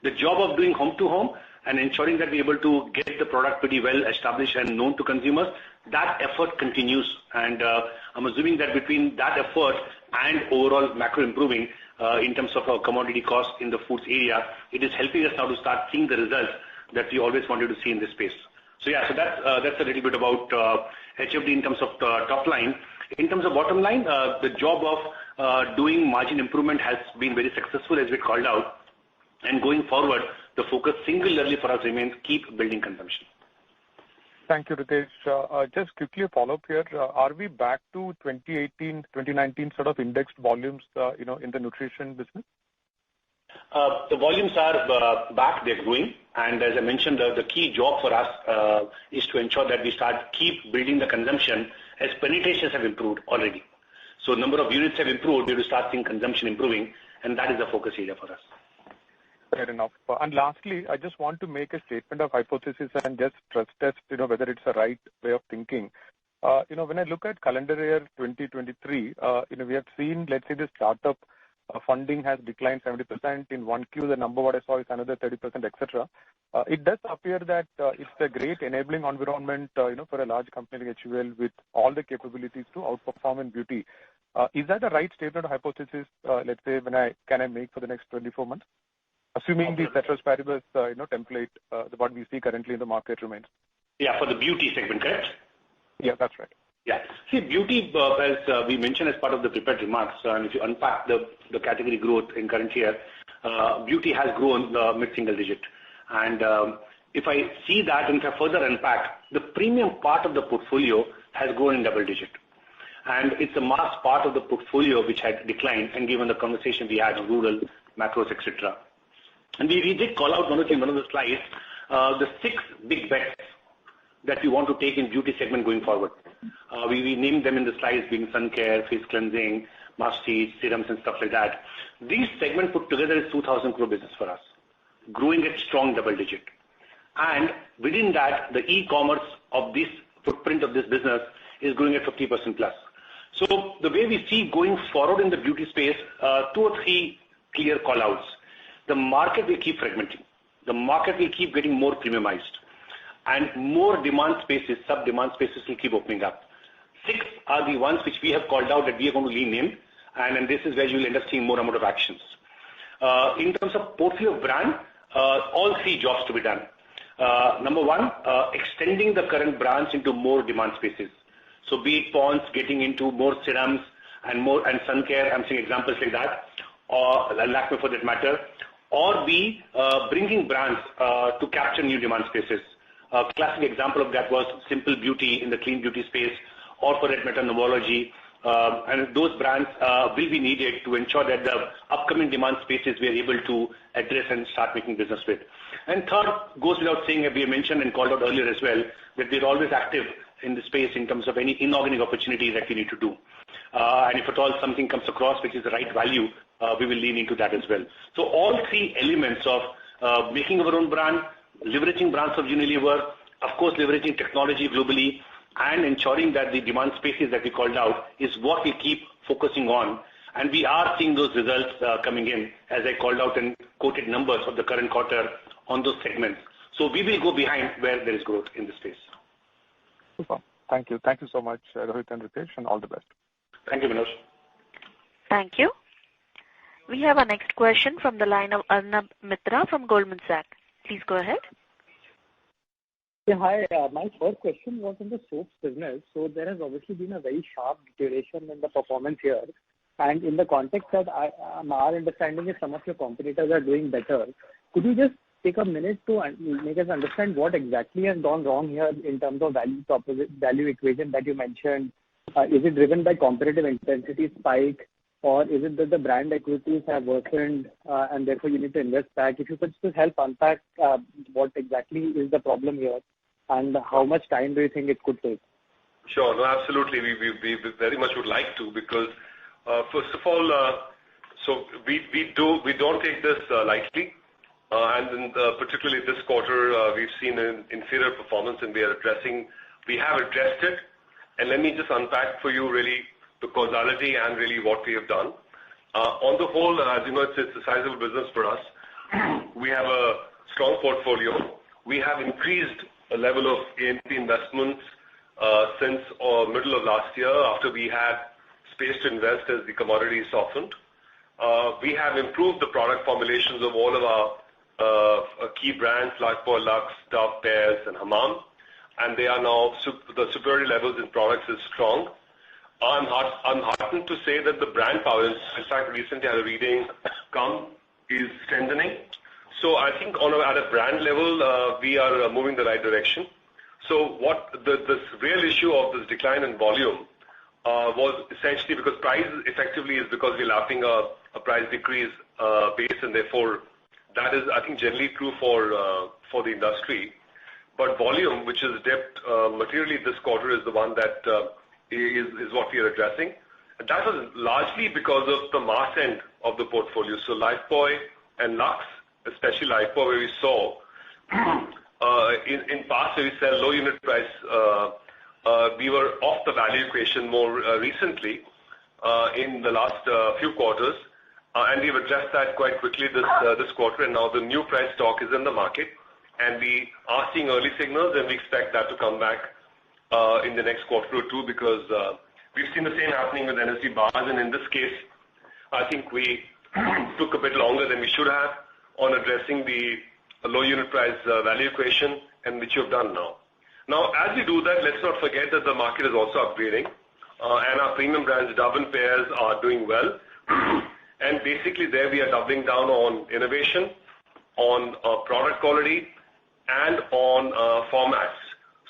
The job of doing home to home and ensuring that we're able to get the product pretty well established and known to consumers, that effort continues. And I'm assuming that between that effort and overall macro improving in terms of our commodity costs in the foods area, it is helping us now to start seeing the results that we always wanted to see in this space. So yeah, so that's a little bit about HFD in terms of top line. In terms of bottom line, the job of doing margin improvement has been very successful, as we called out. And going forward, the focus singularly for us remains keep building consumption. Thank you, Ritesh. Just quickly a follow-up here. Are we back to 2018, 2019 sort of indexed volumes, in the nutrition business? The volumes are back, they're growing. And as I mentioned, the key job for us is to ensure that we keep building the consumption as penetrations have improved already. So number of units have improved, we will start seeing consumption improving, and that is the focus area for us. Fair enough. And lastly, I just want to make a statement of hypothesis and just trust test, whether it's the right way of thinking. When I look at calendar year 2023, we have seen, let's say, the startup funding has declined 70%. In 1Q, the number what I saw is another 30%, etc. It does appear that it's a great enabling environment, for a large company like HUL with all the capabilities to outperform in beauty. Is that a right statement or hypothesis, let's say, can I make for the next 24 months? Assuming the ceteris paribus, template, what we see currently in the market remains. Yeah, for the beauty segment, correct? Yeah, that's right. Yeah. See, beauty, as we mentioned as part of the prepared remarks, and if you unpack the category growth in current year, beauty has grown mid-single digit. And if I see that and if I further unpack, the premium part of the portfolio has grown in double digit. And it's a mass part of the portfolio which had declined, and given the conversation we had on rural, macros, etc. And we did call out one of the slides, the 6 big bets that we want to take in beauty segment going forward. We named them in the slides being sun care, face cleansing, masks, serums and stuff like that. These segments put together is 2,000 crore business for us, growing at strong double digit. And within that, the e-commerce of this footprint of this business is growing at 50% plus. So the way we see going forward in the beauty space, 2 or 3 clear call-outs. The market will keep fragmenting. The market will keep getting more premiumized. And more demand spaces, sub-demand spaces will keep opening up. 6 are the ones which we have called out that we are going to lean in, and this is where you will end up seeing more amount of actions. In terms of portfolio brand, all 3 jobs to be done. Number 1, extending the current brands into more demand spaces. So be it Pond's getting into more serums and sun care, I'm seeing examples like that, or Lakme for that matter, or be bringing brands to capture new demand spaces. A classic example of that was Simple Beauty in the clean beauty space, or for that matter, Novology. And those brands will be needed to ensure that the upcoming demand spaces we are able to address and start making business with. And third, goes without saying, as we mentioned and called out earlier as well, that we're always active in the space in terms of any inorganic opportunities that we need to do. And if at all something comes across which is the right value, we will lean into that as well. So all 3 elements of making our own brand, leveraging brands of Unilever, of course leveraging technology globally, and ensuring that the demand spaces that we called out is what we keep focusing on. And we are seeing those results coming in, as I called out and quoted numbers of the current quarter on those segments. So we will go behind where there is growth in the space. Super. Thank you. Thank you so much, Rohit and Ritesh, and all the best. Thank you, Manoj. Thank you. We have our next question from the line of Arnab Mitra from Goldman Sachs. Please go ahead. Yeah, hi. My first question was in the soaps business. So there has obviously been a very sharp deterioration in the performance here. And in the context that our understanding is some of your competitors are doing better. Could you just take a minute to make us understand what exactly has gone wrong here in terms of value equation that you mentioned. Is it driven by competitive intensity spike, or is it that the brand equities have worsened, and therefore you need to invest back? If you could just help unpack what exactly is the problem here, and how much time do you think it could take? Sure. No, absolutely. We very much would like to, because first of all, so we don't take this lightly, and in particularly this quarter, we've seen an inferior performance, and we have addressed it. And let me just unpack for you really the causality and really what we have done. On the whole, as you know, it's a sizable business for us. We have a strong portfolio. We have increased a level of A&P investments since middle of last year, after we had space to invest as the commodity softened. We have improved the product formulations of all of our key brands, Lifebuoy, Lux, Dove, Pears, and Hamam, and they are now the superiority levels in products is strong. I'm heartened to say that the brand power, in fact, recently I had a reading, is strengthening. So I think at a brand level, we are moving the right direction. So what this real issue of this decline in volume was essentially because price effectively is because we're lapping a price decrease base, and therefore that is, I think, generally true for the industry. But volume, which has dipped materially this quarter, is the one that is what we are addressing. And that was largely because of the mass end of the portfolio. So Lifebuoy and Lux, especially Lifebuoy, where we saw in past where we sell low unit price, we were off the value equation more recently in the last few quarters, and we've addressed that quite quickly this quarter, and now the new price stock is in the market, and we are seeing early signals, and we expect that to come back in the next quarter or two, because we've seen the same happening with NSD bars, and in this case, I think we took a bit longer than we should have on addressing the low unit price value equation, and which you've done now. Now, as we do that, let's not forget that the market is also upgrading, and our premium brands, Dove and Pears, are doing well. And basically there we are doubling down on innovation, on product quality, and on formats.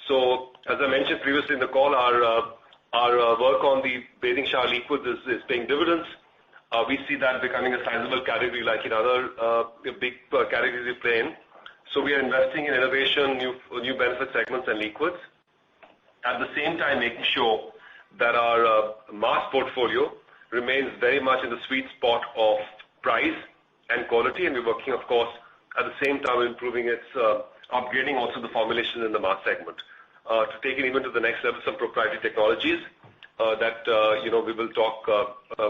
So, as I mentioned previously in the call, our work on the bathing shower liquid is paying dividends. We see that becoming a sizable category like in other big categories we play in. So we are investing in innovation, new benefit segments and liquids. At the same time, making sure that our mass portfolio remains very much in the sweet spot of price and quality, and we're working, of course, at the same time improving its upgrading also the formulation in the mass segment to take it even to the next level, some proprietary technologies that we will talk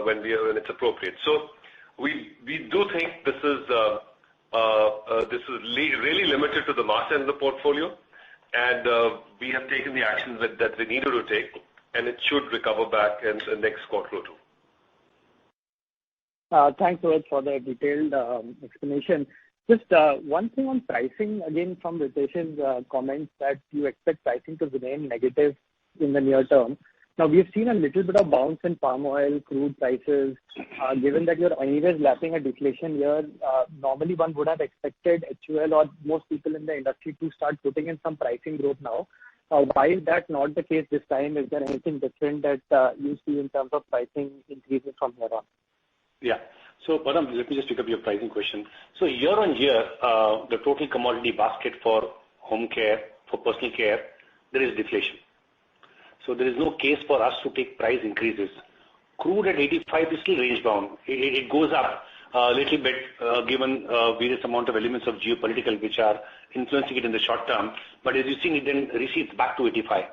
when it's appropriate. So we do think this is really limited to the mass end of the portfolio, and we have taken the actions that we needed to take, and it should recover back in the next quarter or two. Thanks, Rohit, for the detailed explanation. Just one thing on pricing, again, from Ritesh's comments that you expect pricing to remain negative in the near term. Now, we've seen a little bit of bounce in palm oil, crude prices. Given that you're anyways lapping a deflation year, normally one would have expected HUL or most people in the industry to start putting in some pricing growth now. Why is that not the case this time? Is there anything different that you see in terms of pricing increases from here on? Yeah. So, Param, let me just pick up your pricing question. So, year on year, the total commodity basket for home care, for personal care, there is deflation. So, there is no case for us to take price increases. Crude at 85 is still range bound. It goes up a little bit given various amount of elements of geopolitical which are influencing it in the short term. But as you see, it then recedes back to 85.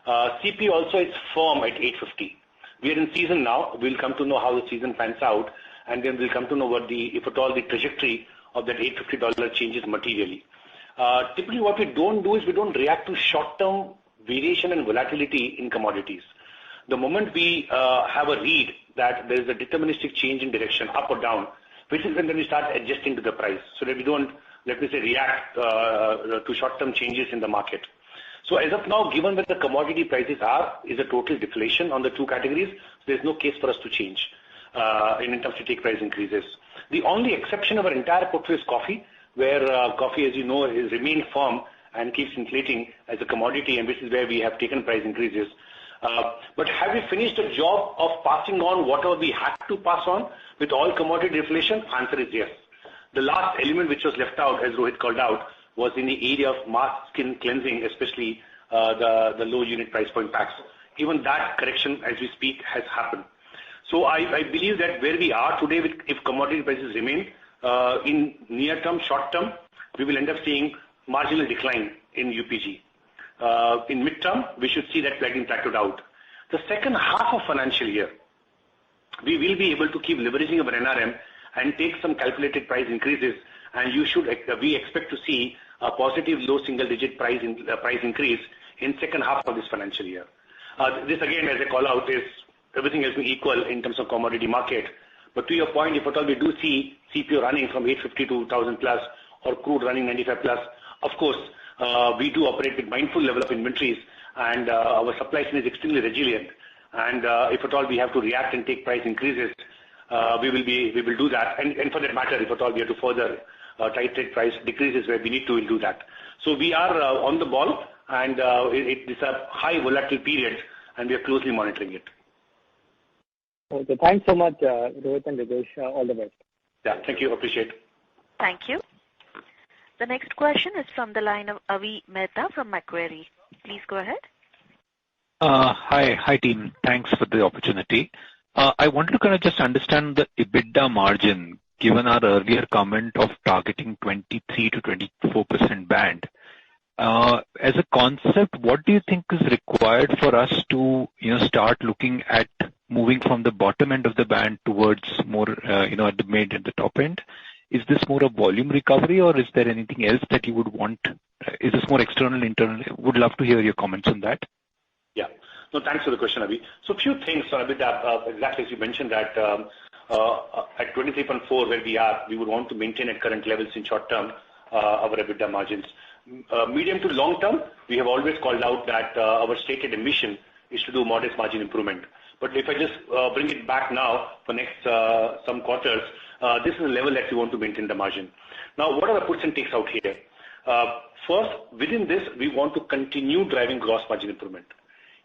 CP also is firm at 850. We are in season now. We'll come to know how the season pans out, and then we'll come to know what if at all, the trajectory of that $850 changes materially. Typically, what we don't do is we don't react to short-term variation and volatility in commodities. The moment we have a read that there is a deterministic change in direction, up or down, which is when we start adjusting to the price, so that we don't, let me say, react to short-term changes in the market. So as of now, given that the commodity prices is a total deflation on the two categories, there's no case for us to change in terms to take price increases. The only exception of our entire portfolio is coffee, where coffee, as you know, has remained firm and keeps inflating as a commodity, and this is where we have taken price increases. But have we finished the job of passing on whatever we had to pass on with all commodity inflation? Answer is yes. The last element which was left out, as Rohit called out, was in the area of mass skin cleansing, especially the low unit price point packs. Even that correction, as we speak, has happened. So I believe that where we are today, if commodity prices remain in near term, short term, we will end up seeing marginal decline in UPG. In mid-term, we should see that getting plateaued out. The second half of financial year, we will be able to keep leveraging our NRM and take some calculated price increases, and we expect to see a positive low single-digit price increase in second half of this financial year. This again, as I call out, is everything has been equal in terms of commodity market. But to your point, if at all we do see CPO running from 850 to 1000 plus or crude running 95 plus, of course, we do operate with mindful level of inventories, and our supply chain is extremely resilient. And if at all we have to react and take price increases, we will do that. And for that matter, if at all we have to further titrate price decreases where we need to, we'll do that. So we are on the ball, and it's a high volatile period, and we are closely monitoring it. Okay, thanks so much, Rohit and Ritesh. All the best. Yeah, thank you. Appreciate it. Thank you. The next question is from the line of Avi Mehta from Macquarie. Please go ahead. Hi team. Thanks for the opportunity. I wanted to kind of just understand the EBITDA margin, given our earlier comment of targeting 23 to 24% band. As a concept, what do you think is required for us to, start looking at moving from the bottom end of the band towards more, at the mid and the top end? Is this more a volume recovery, or is there anything else that you would want? Is this more external, internal? Would love to hear your comments on that. Yeah. No, thanks for the question, Avi. So a few things, exactly as you mentioned that at 23.4 where we are, we would want to maintain at current levels in short term our EBITDA margins. Medium to long term, we have always called out that our stated ambition is to do modest margin improvement. But if I just bring it back now for next some quarters, this is a level that we want to maintain the margin. Now, what are the puts and takes out here? First, within this, we want to continue driving gross margin improvement.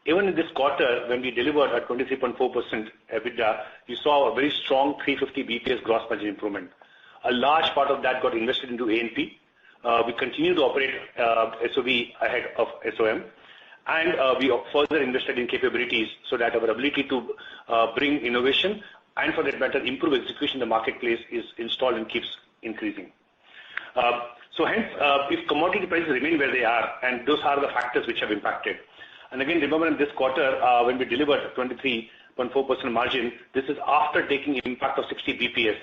Even in this quarter, when we delivered at 23.4% EBITDA, you saw a very strong 350 BPS gross margin improvement. A large part of that got invested into A&P. We continue to operate SOV ahead of SOM, and we further invested in capabilities so that our ability to bring innovation and for that matter improve execution in the marketplace is installed and keeps increasing. So hence, if commodity prices remain where they are, and those are the factors which have impacted. And again, remember in this quarter, when we delivered 23.4% margin, this is after taking impact of 60 BPS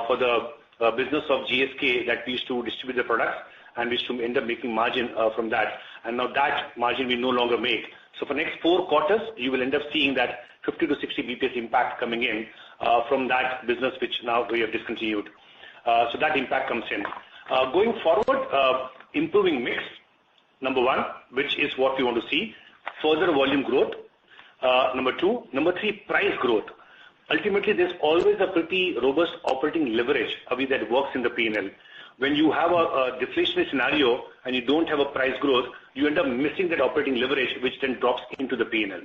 for the business of GSK that we used to distribute the products, and we used to end up making margin from that. And now that margin we no longer make. So for next 4 quarters, you will end up seeing that 50 to 60 BPS impact coming in from that business which now we have discontinued. So that impact comes in. Going forward, improving mix, number 1, which is what we want to see. Further volume growth, number 2. Number 3, price growth. Ultimately, there's always a pretty robust operating leverage that works in the P&L. When you have a deflationary scenario and you don't have a price growth, you end up missing that operating leverage, which then drops into the P&L.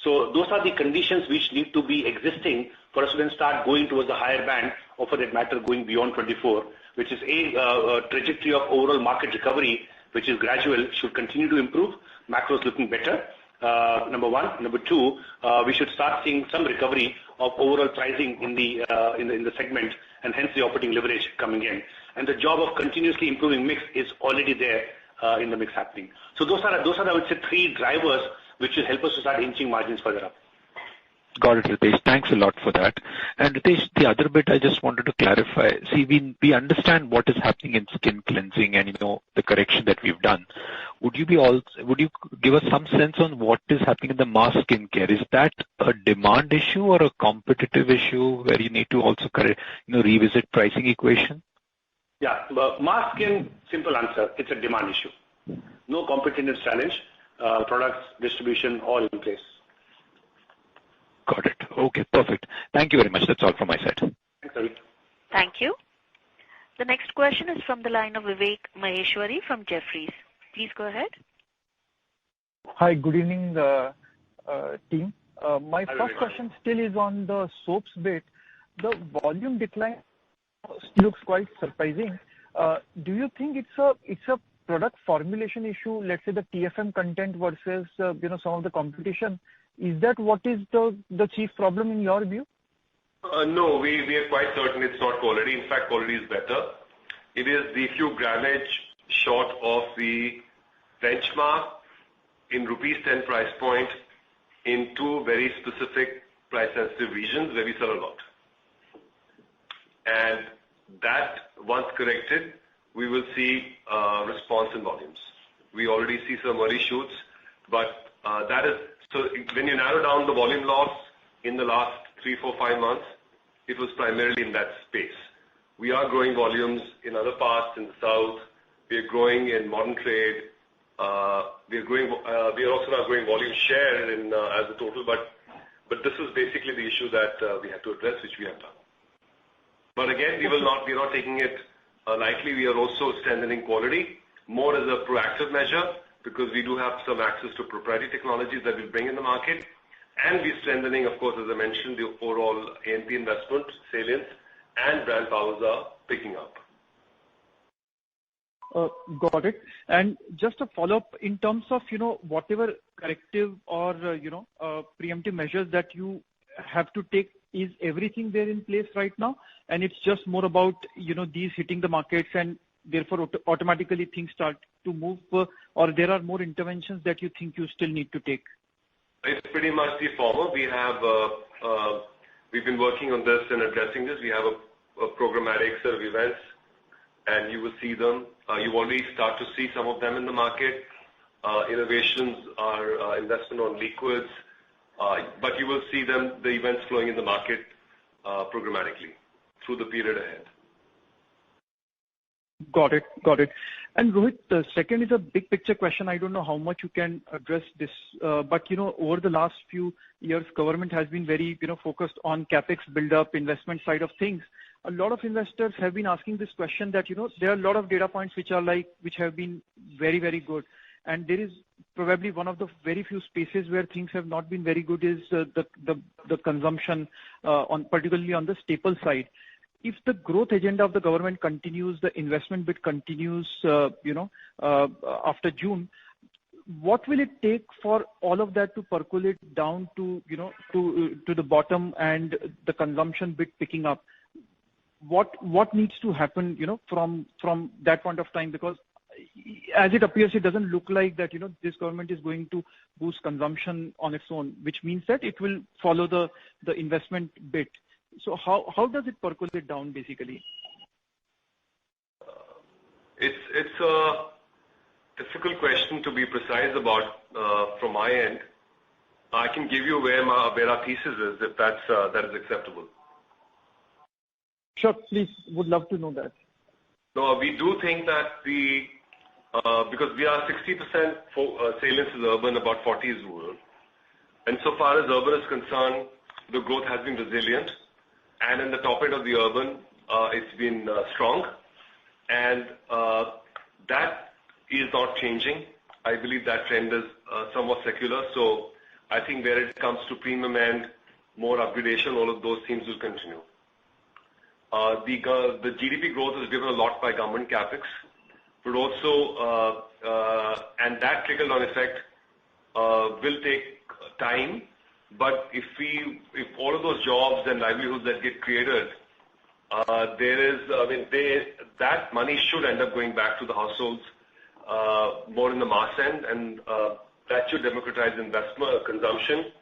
So those are the conditions which need to be existing for us to then start going towards the higher band, or for that matter, going beyond 24, which is a trajectory of overall market recovery, which is gradual, should continue to improve. Macros looking better. Number 1. Number 2, we should start seeing some recovery of overall pricing in the segment, and hence the operating leverage coming in. And the job of continuously improving mix is already there in the mix happening. So those are I would say 3 drivers which will help us to start inching margins further up. Got it, Ritesh. Thanks a lot for that. And Ritesh, the other bit I just wanted to clarify. See, we understand what is happening in skin cleansing and the correction that we've done. Would you give us some sense on what is happening in the mass skincare? Is that a demand issue or a competitive issue where you need to also revisit pricing equation? Yeah, mass skin, simple answer. It's a demand issue. No competitive challenge. Products, distribution, all in place. Got it. Okay, perfect. Thank you very much. That's all from my side. Thanks, Ravi. Thank you. The next question is from the line of Vivek Maheshwari from Jefferies. Please go ahead. Hi, good evening, team. My first question still is on the soaps bit. The volume decline looks quite surprising. Do you think it's a product formulation issue, let's say the TFM content versus some of the competition? Is that what is the chief problem in your view? No, we are quite certain it's not quality. In fact, quality is better. It is the few grammage short of the benchmark in rupees 10 price point in two very specific price sensitive regions where we sell a lot. And that, once corrected, we will see response in volumes. We already see some early shoots, but that is, so when you narrow down the volume loss in the last 3, 4, 5 months, it was primarily in that space. We are growing volumes in other parts in the south. We are growing in modern trade. We are also now growing volume share in as a total, but this is basically the issue that we have to address, which we have done. But again, we are not taking it lightly. We are also strengthening quality more as a proactive measure because we do have some access to proprietary technologies that we bring in the market. And we're strengthening, of course, as I mentioned, the overall A&P investment, salience, and brand powers are picking up. Got it. And just a follow-up in terms of, whatever corrective or, preemptive measures that you have to take, is everything there in place right now? And it's just more about, these hitting the markets and therefore automatically things start to move, or there are more interventions that you think you still need to take? It's pretty much the former. We've been working on this and addressing this. We have a programmatic set of events, and you will see them. You already start to see some of them in the market. Innovations are investment on liquids, but you will see them, the events flowing in the market programmatically through the period ahead. Got it. And Rohit, the second is a big picture question. I don't know how much you can address this, but over the last few years, government has been very, focused on capex build-up, investment side of things. A lot of investors have been asking this question that, there are a lot of data points which have been very, very good. And there is probably one of the very few spaces where things have not been very good is the consumption, particularly on the staple side. If the growth agenda of the government continues, the investment bit continues, after June, what will it take for all of that to percolate down to the bottom and the consumption bit picking up? What needs to happen, from that point of time? Because as it appears, it doesn't look like that, this government is going to boost consumption on its own, which means that it will follow the investment bit. So how does it percolate down, basically? It's a difficult question to be precise about from my end. I can give you where our thesis is, if that is acceptable. Sure, please. Would love to know that. No, we do think that because we are 60% salience is urban, about 40 is rural. And so far as urban is concerned, the growth has been resilient. And in the top end of the urban, it's been strong. And that is not changing. I believe that trend is somewhat secular. So I think where it comes to premium end, more upgradation, all of those themes will continue. The GDP growth is driven a lot by government capex, but also, and that trickle-down effect will take time. But if all of those jobs and livelihoods that get created, that money should end up going back to the households more in the mass end, and that should democratize investment consumption.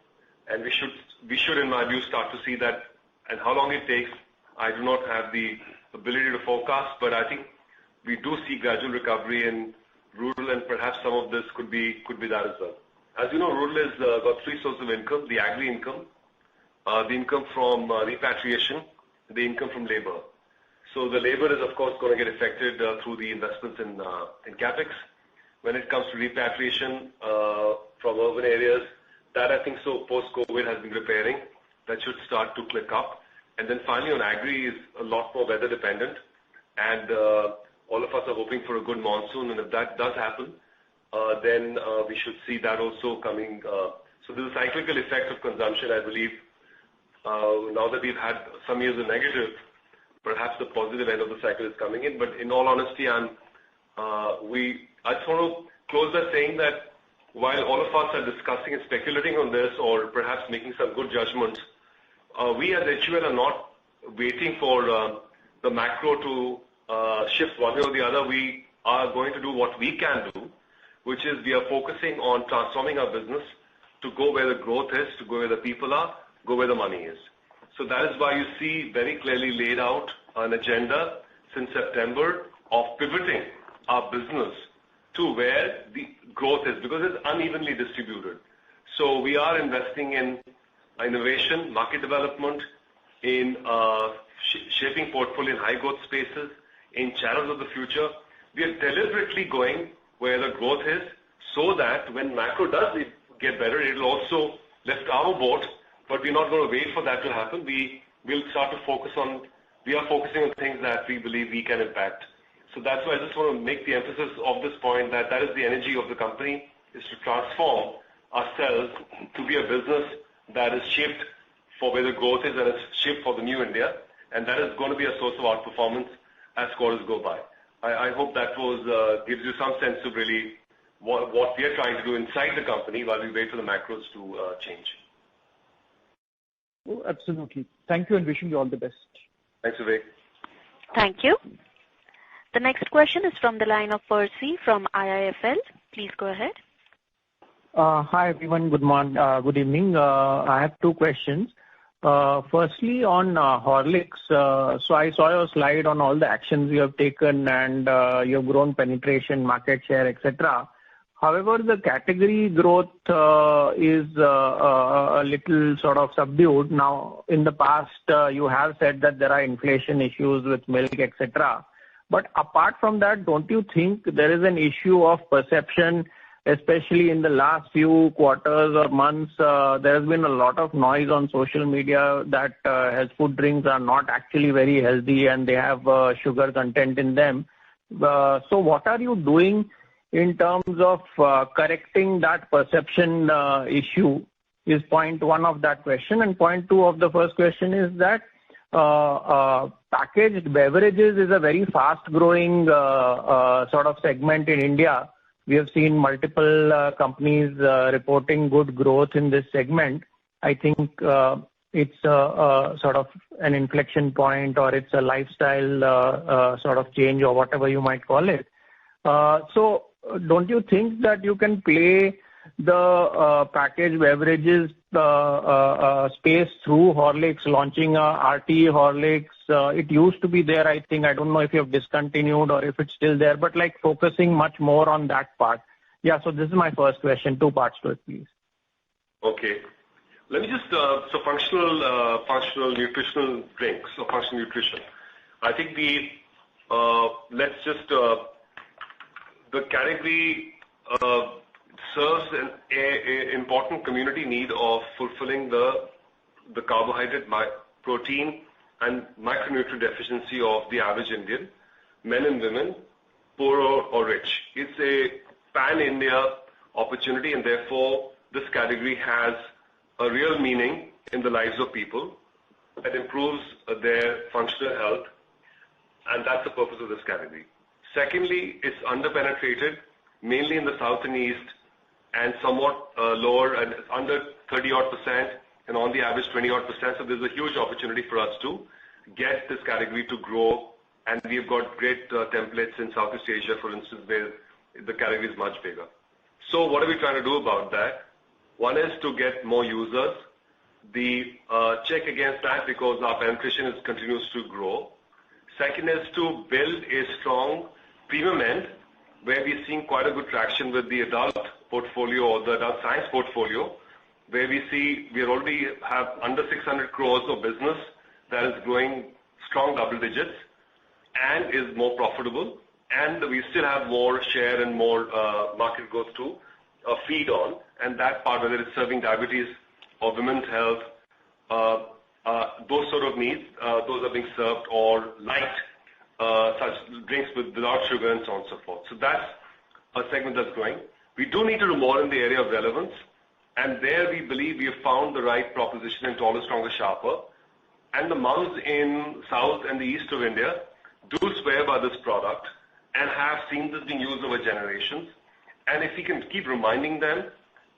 And we should, in my view, start to see that. And how long it takes, I do not have the ability to forecast, but I think we do see gradual recovery in rural, and perhaps some of this could be that as well. As you know, rural has got three sources of income: the agri income, the income from repatriation, the income from labor. So the labor is, of course, going to get affected through the investments in capex. When it comes to repatriation from urban areas, that I think so post-COVID has been repairing. That should start to click up. And then finally on agri is a lot more weather dependent. and all of us are hoping for a good monsoon, and if that does happen, then we should see that also coming. So there's a cyclical effect of consumption, I believe. Now that we've had some years of negative, perhaps the positive end of the cycle is coming in. But in all honesty, I just want to close by saying that while all of us are discussing and speculating on this, or perhaps making some good judgments, we as HUL are not waiting for the macro to shift one way or the other. We are going to do what we can do, which is we are focusing on transforming our business to go where the growth is, to go where the people are, go where the money is. So that is why you see very clearly laid out an agenda since September of pivoting our business to where the growth is, because it's unevenly distributed. So we are investing in innovation, market development, in shaping portfolio in high growth spaces, in channels of the future. We are deliberately going where the growth is, so that when macro does get better, it will also lift our boat, but we're not going to wait for that to happen. We are focusing on things that we believe we can impact. So that's why I just want to make the emphasis of this point, that is the energy of the company, is to transform ourselves to be a business that is shaped for where the growth is, and it's shaped for the new India, and that is going to be a source of outperformance as quarters go by. I hope that gives you some sense of really what we are trying to do inside the company while we wait for the macros to change. Oh, absolutely. Thank you, and wishing you all the best. Thanks, Vivek. Thank you. The next question is from the line of Percy from IIFL. Please go ahead. Hi, everyone. Good evening. I have two questions. Firstly, on Horlicks. So I saw your slide on all the actions you have taken, and you have grown penetration, market share, etc. However, the category growth is a little sort of subdued. Now, in the past, you have said that there are inflation issues with milk, etc. But apart from that, don't you think there is an issue of perception, especially in the last few quarters or months? There has been a lot of noise on social media that health food drinks are not actually very healthy and they have sugar content in them. So what are you doing in terms of correcting that perception issue, is point one of that question. And point two of the first question is that packaged beverages is a very fast-growing sort of segment in India. We have seen multiple companies reporting good growth in this segment. I think it's sort of an inflection point, or it's a lifestyle sort of change, or whatever you might call it. So don't you think that you can play the packaged beverages space through Horlicks, launching a RTE Horlicks? It used to be there, I think. I don't know if you have discontinued or if it's still there, but like focusing much more on that part. Yeah, so this is my first question. Two parts to it, please. Okay. Let me just, so functional nutritional drinks, or functional nutrition. I think the category serves an important community need of fulfilling the carbohydrate, protein, and micronutrient deficiency of the average Indian, men and women, poor or rich. It's a pan-India opportunity, and therefore this category has a real meaning in the lives of people that improves their functional health, and that's the purpose of this category. Secondly, it's under-penetrated, mainly in the south and east, and somewhat lower, and under 30-odd%, and on the average 20-odd%. So there's a huge opportunity for us to get this category to grow, and we've got great templates in Southeast Asia, for instance, where the category is much bigger. So what are we trying to do about that? One is to get more users. The check against that, because our penetration continues to grow. Second is to build a strong premium end, where we're seeing quite a good traction with the adult portfolio, or the adult science portfolio, where we already have under 600 crores of business that is growing strong double digits and is more profitable, and we still have more share and more market growth to feed on. And that part, whether it's serving diabetes or women's health, those sort of needs, those are being served, or light such drinks without sugar and so on and so forth. So that's a segment that's growing. We do need to do more in the area of relevance, and there we believe we have found the right proposition in Taller, Stronger, Sharper. And the mums in South and the East of India do swear by this product and have seen this being used over generations. And if we can keep reminding them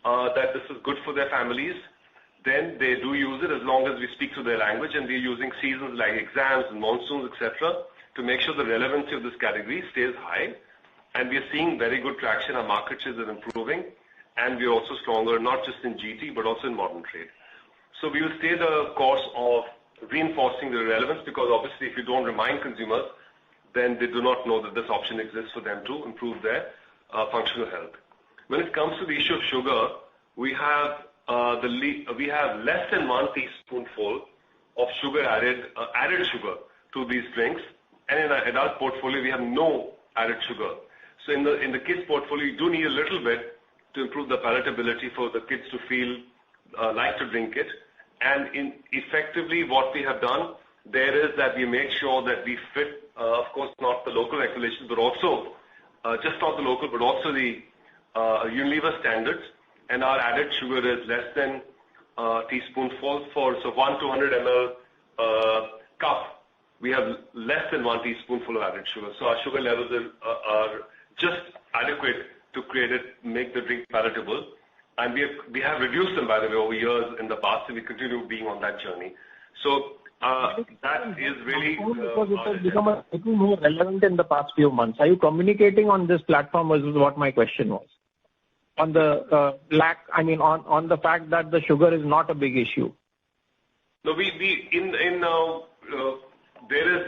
that this is good for their families, then they do use it as long as we speak to their language, and we're using seasons like exams and monsoons, etc., to make sure the relevancy of this category stays high. And we are seeing very good traction. Our market shares are improving, and we are also stronger, not just in GT, but also in modern trade. So we will stay the course of reinforcing the relevance, because obviously if you don't remind consumers, then they do not know that this option exists for them to improve their functional health. When it comes to the issue of sugar, we have less than 1 teaspoonful of sugar added sugar to these drinks, and in our adult portfolio we have no added sugar. So in the kids portfolio, you do need a little bit to improve the palatability for the kids to feel like to drink it. And effectively what we have done there is that we make sure that we fit, of course, not the local regulations, but also just not the local, but also the Unilever standards. And our added sugar is less than teaspoonful so 1 200 ml cup. We have less than 1 teaspoonful of added sugar. So our sugar levels are just adequate to make the drink palatable. And we have reduced them, by the way, over years in the past, and we continue being on that journey. So that is really because it has become a little more relevant in the past few months. Are you communicating on this platform? Was what my question was. On the on the fact that the sugar is not a big issue. No, there is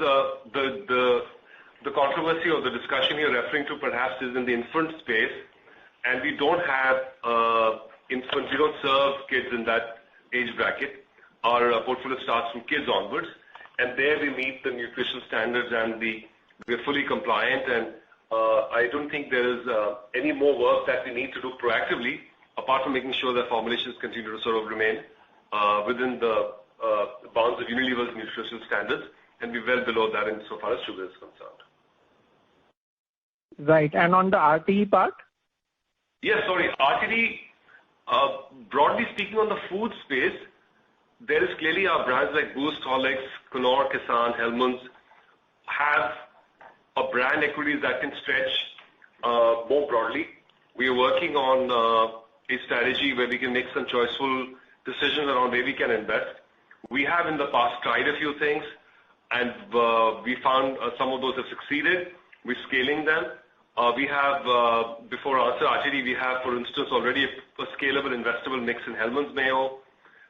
the controversy or the discussion you're referring to perhaps is in the infant space, and we don't have infants. We don't serve kids in that age bracket. Our portfolio starts from kids onwards, and there we meet the nutrition standards and we're fully compliant. And I don't think there is any more work that we need to do proactively, apart from making sure that formulations continue to sort of remain within the bounds of Unilever's nutrition standards, and be well below that insofar as sugar is concerned. Right. And on the RTE part? Yes, sorry. RTD, broadly speaking, on the food space, there is clearly our brands like Boost, Horlicks, Knorr, Kissan, Hellmann's have a brand equities that can stretch more broadly. We are working on a strategy where we can make some choiceful decisions around where we can invest. We have in the past tried a few things, and we found some of those have succeeded. We're scaling them. We have, before I answer RTD, we have, for instance, already a scalable investable mix in Hellmann's Mayo.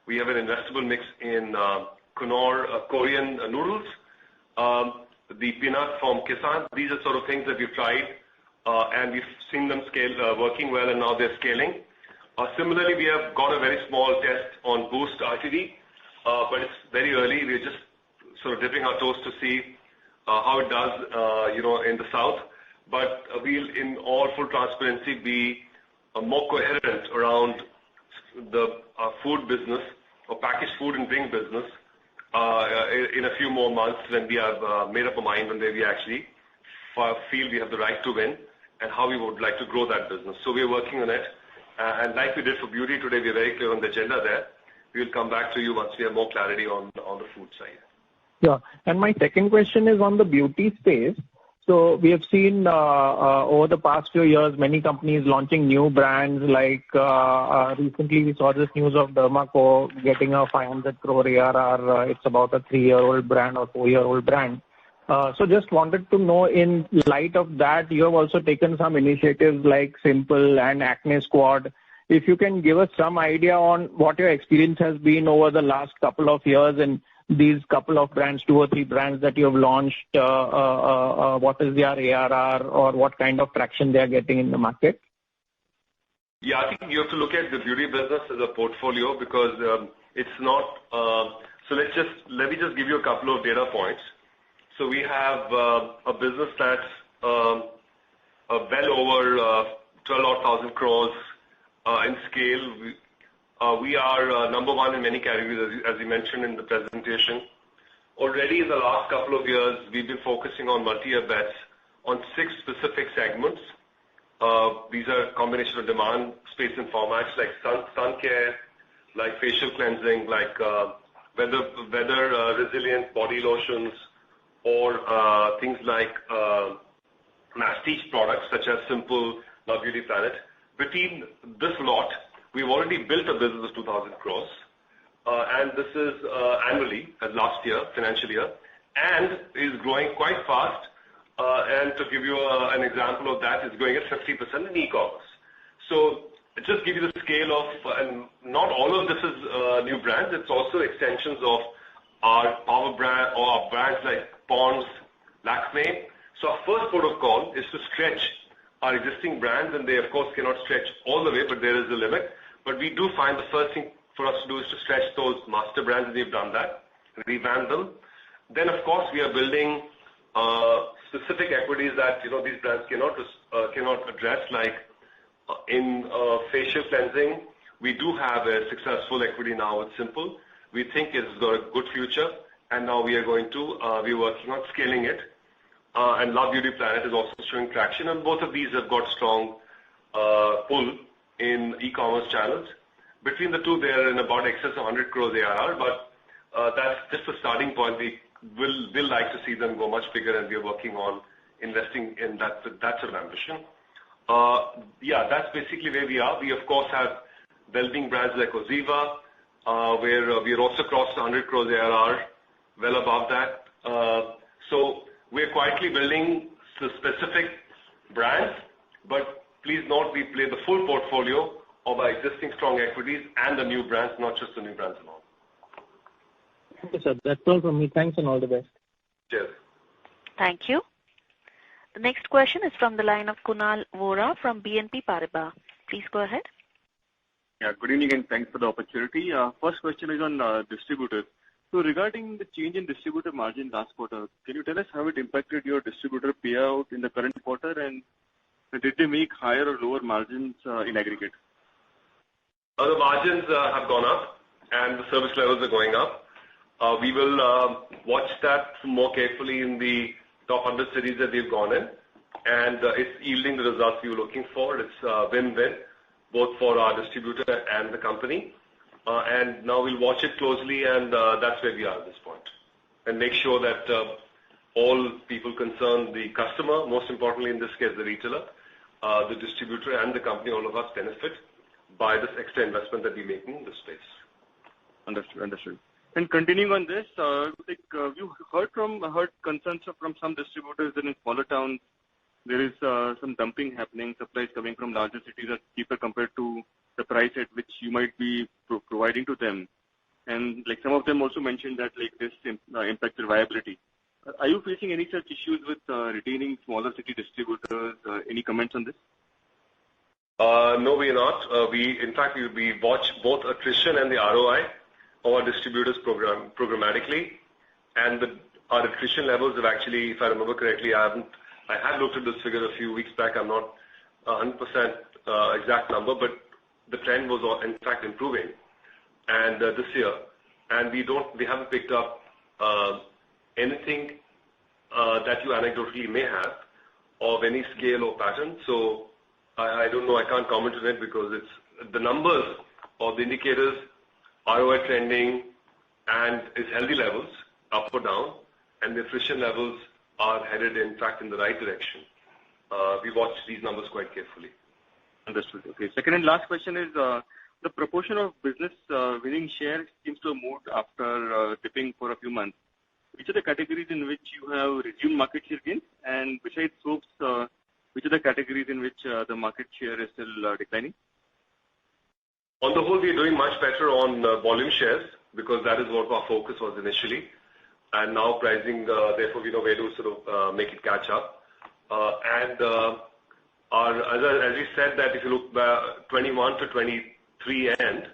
We have an investable mix in Knorr Korean noodles. The peanut from Kissan. These are sort of things that we've tried, and we've seen them scale, working well, and now they're scaling. Similarly, we have got a very small test on Boost RTD, but it's very early. We're just sort of dipping our toes to see how it does, in the south. But we'll, in all full transparency, be more coherent around the food business or packaged food and drink business in a few more months when we have made up our mind on where we actually feel we have the right to win and how we would like to grow that business. So we're working on it. And like we did for beauty today, we're very clear on the agenda there. We'll come back to you once we have more clarity on the food side. Yeah. And my second question is on the beauty space. So we have seen over the past few years many companies launching new brands. Like recently we saw this news of Dermaco getting a 500 crore ARR. It's about a 3-year-old brand or 4-year-old brand. So just wanted to know, in light of that, you have also taken some initiatives like Simple and Acne Squad. If you can give us some idea on what your experience has been over the last couple of years and these couple of brands, 2 or 3 brands that you have launched, what is their ARR or what kind of traction they are getting in the market? Yeah, I think you have to look at the beauty business as a portfolio because it's not. So let me just give you a couple of data points. So we have a business that's well over 12,000 crores in scale. We are number one in many categories, as you mentioned in the presentation. already in the last couple of years, we've been focusing on multi-year bets on 6 specific segments. These are a combination of demand, space and formats like sun care, like facial cleansing, like weather resilient body lotions, or things like prestige products such as Simple, Love Beauty Planet. Between this lot, we've already built a business of 2,000 crores, and this is annually, as last year, financial year, and is growing quite fast. And to give you an example of that, it's growing at 50% in e-commerce. So just give you the scale of, and not all of this is new brands. It's also extensions of our power brand or our brands like Pond's, Lakmé. So our first protocol is to stretch our existing brands, and they of course cannot stretch all the way, but there is a limit. But we do find the first thing for us to do is to stretch those master brands, and we've done that, revamp them. Then of course we are building specific equities that these brands cannot address, like in facial cleansing. We do have a successful equity now with Simple. We think it's got a good future, and now we're working on scaling it. And Love Beauty Planet is also showing traction, and both of these have got strong pull in e-commerce channels. Between the two, they are in about excess of 100 crores ARR, but that's just a starting point. We will like to see them go much bigger, and we are working on investing in that sort of ambition. That's basically where we are. We of course have well-being brands like Oziva, where we are also crossed 100 crores ARR, well above that. So we're quietly building the specific brands, but please note we play the full portfolio of our existing strong equities and the new brands, not just the new brands alone. Thank you, sir. That's all from me. Thanks and all the best. Cheers. Thank you. The next question is from the line of Kunal Vora from BNP Paribas. Please go ahead. Yeah, good evening and thanks for the opportunity. First question is on distributors. So regarding the change in distributor margin last quarter, can you tell us how it impacted your distributor payout in the current quarter, and did they make higher or lower margins in aggregate? The margins have gone up and the service levels are going up. We will watch that more carefully in the top 100 cities that we've gone in, and it's yielding the results we were looking for. It's win-win, both for our distributor and the company. And now we'll watch it closely, and that's where we are at this point. And make sure that all people concerned, the customer, most importantly in this case the retailer, the distributor and the company, all of us benefit by this extra investment that we're making in this space. Understood. And continuing on this, you heard concerns from some distributors that in smaller towns there is some dumping happening, supplies coming from larger cities are cheaper compared to the price at which you might be providing to them. And like some of them also mentioned that like this impacted viability. Are you facing any such issues with retaining smaller city distributors? Any comments on this? No, we are not. In fact, we watch both attrition and the ROI of our distributors programmatically, and our attrition levels have actually, if I remember correctly, I had looked at this figure a few weeks back. I'm not 100% exact number, but the trend was in fact improving, and this year, and we haven't picked up anything that you anecdotally may have of any scale or pattern. So I don't know. I can't comment on it because it's the numbers or the indicators, ROI trending, and it's healthy levels, up or down, and the attrition levels are headed, in fact, in the right direction. We watch these numbers quite carefully. Understood. Okay. Second and last question is the proportion of business winning share seems to have moved after dipping for a few months. Which are the categories in which you have resumed market share gains, and besides soaps, which are the categories in which the market share is still declining? On the whole, we are doing much better on volume shares because that is what our focus was initially, and now pricing, therefore we know where to sort of make it catch up. As we said, that if you look back 21 to 23 end,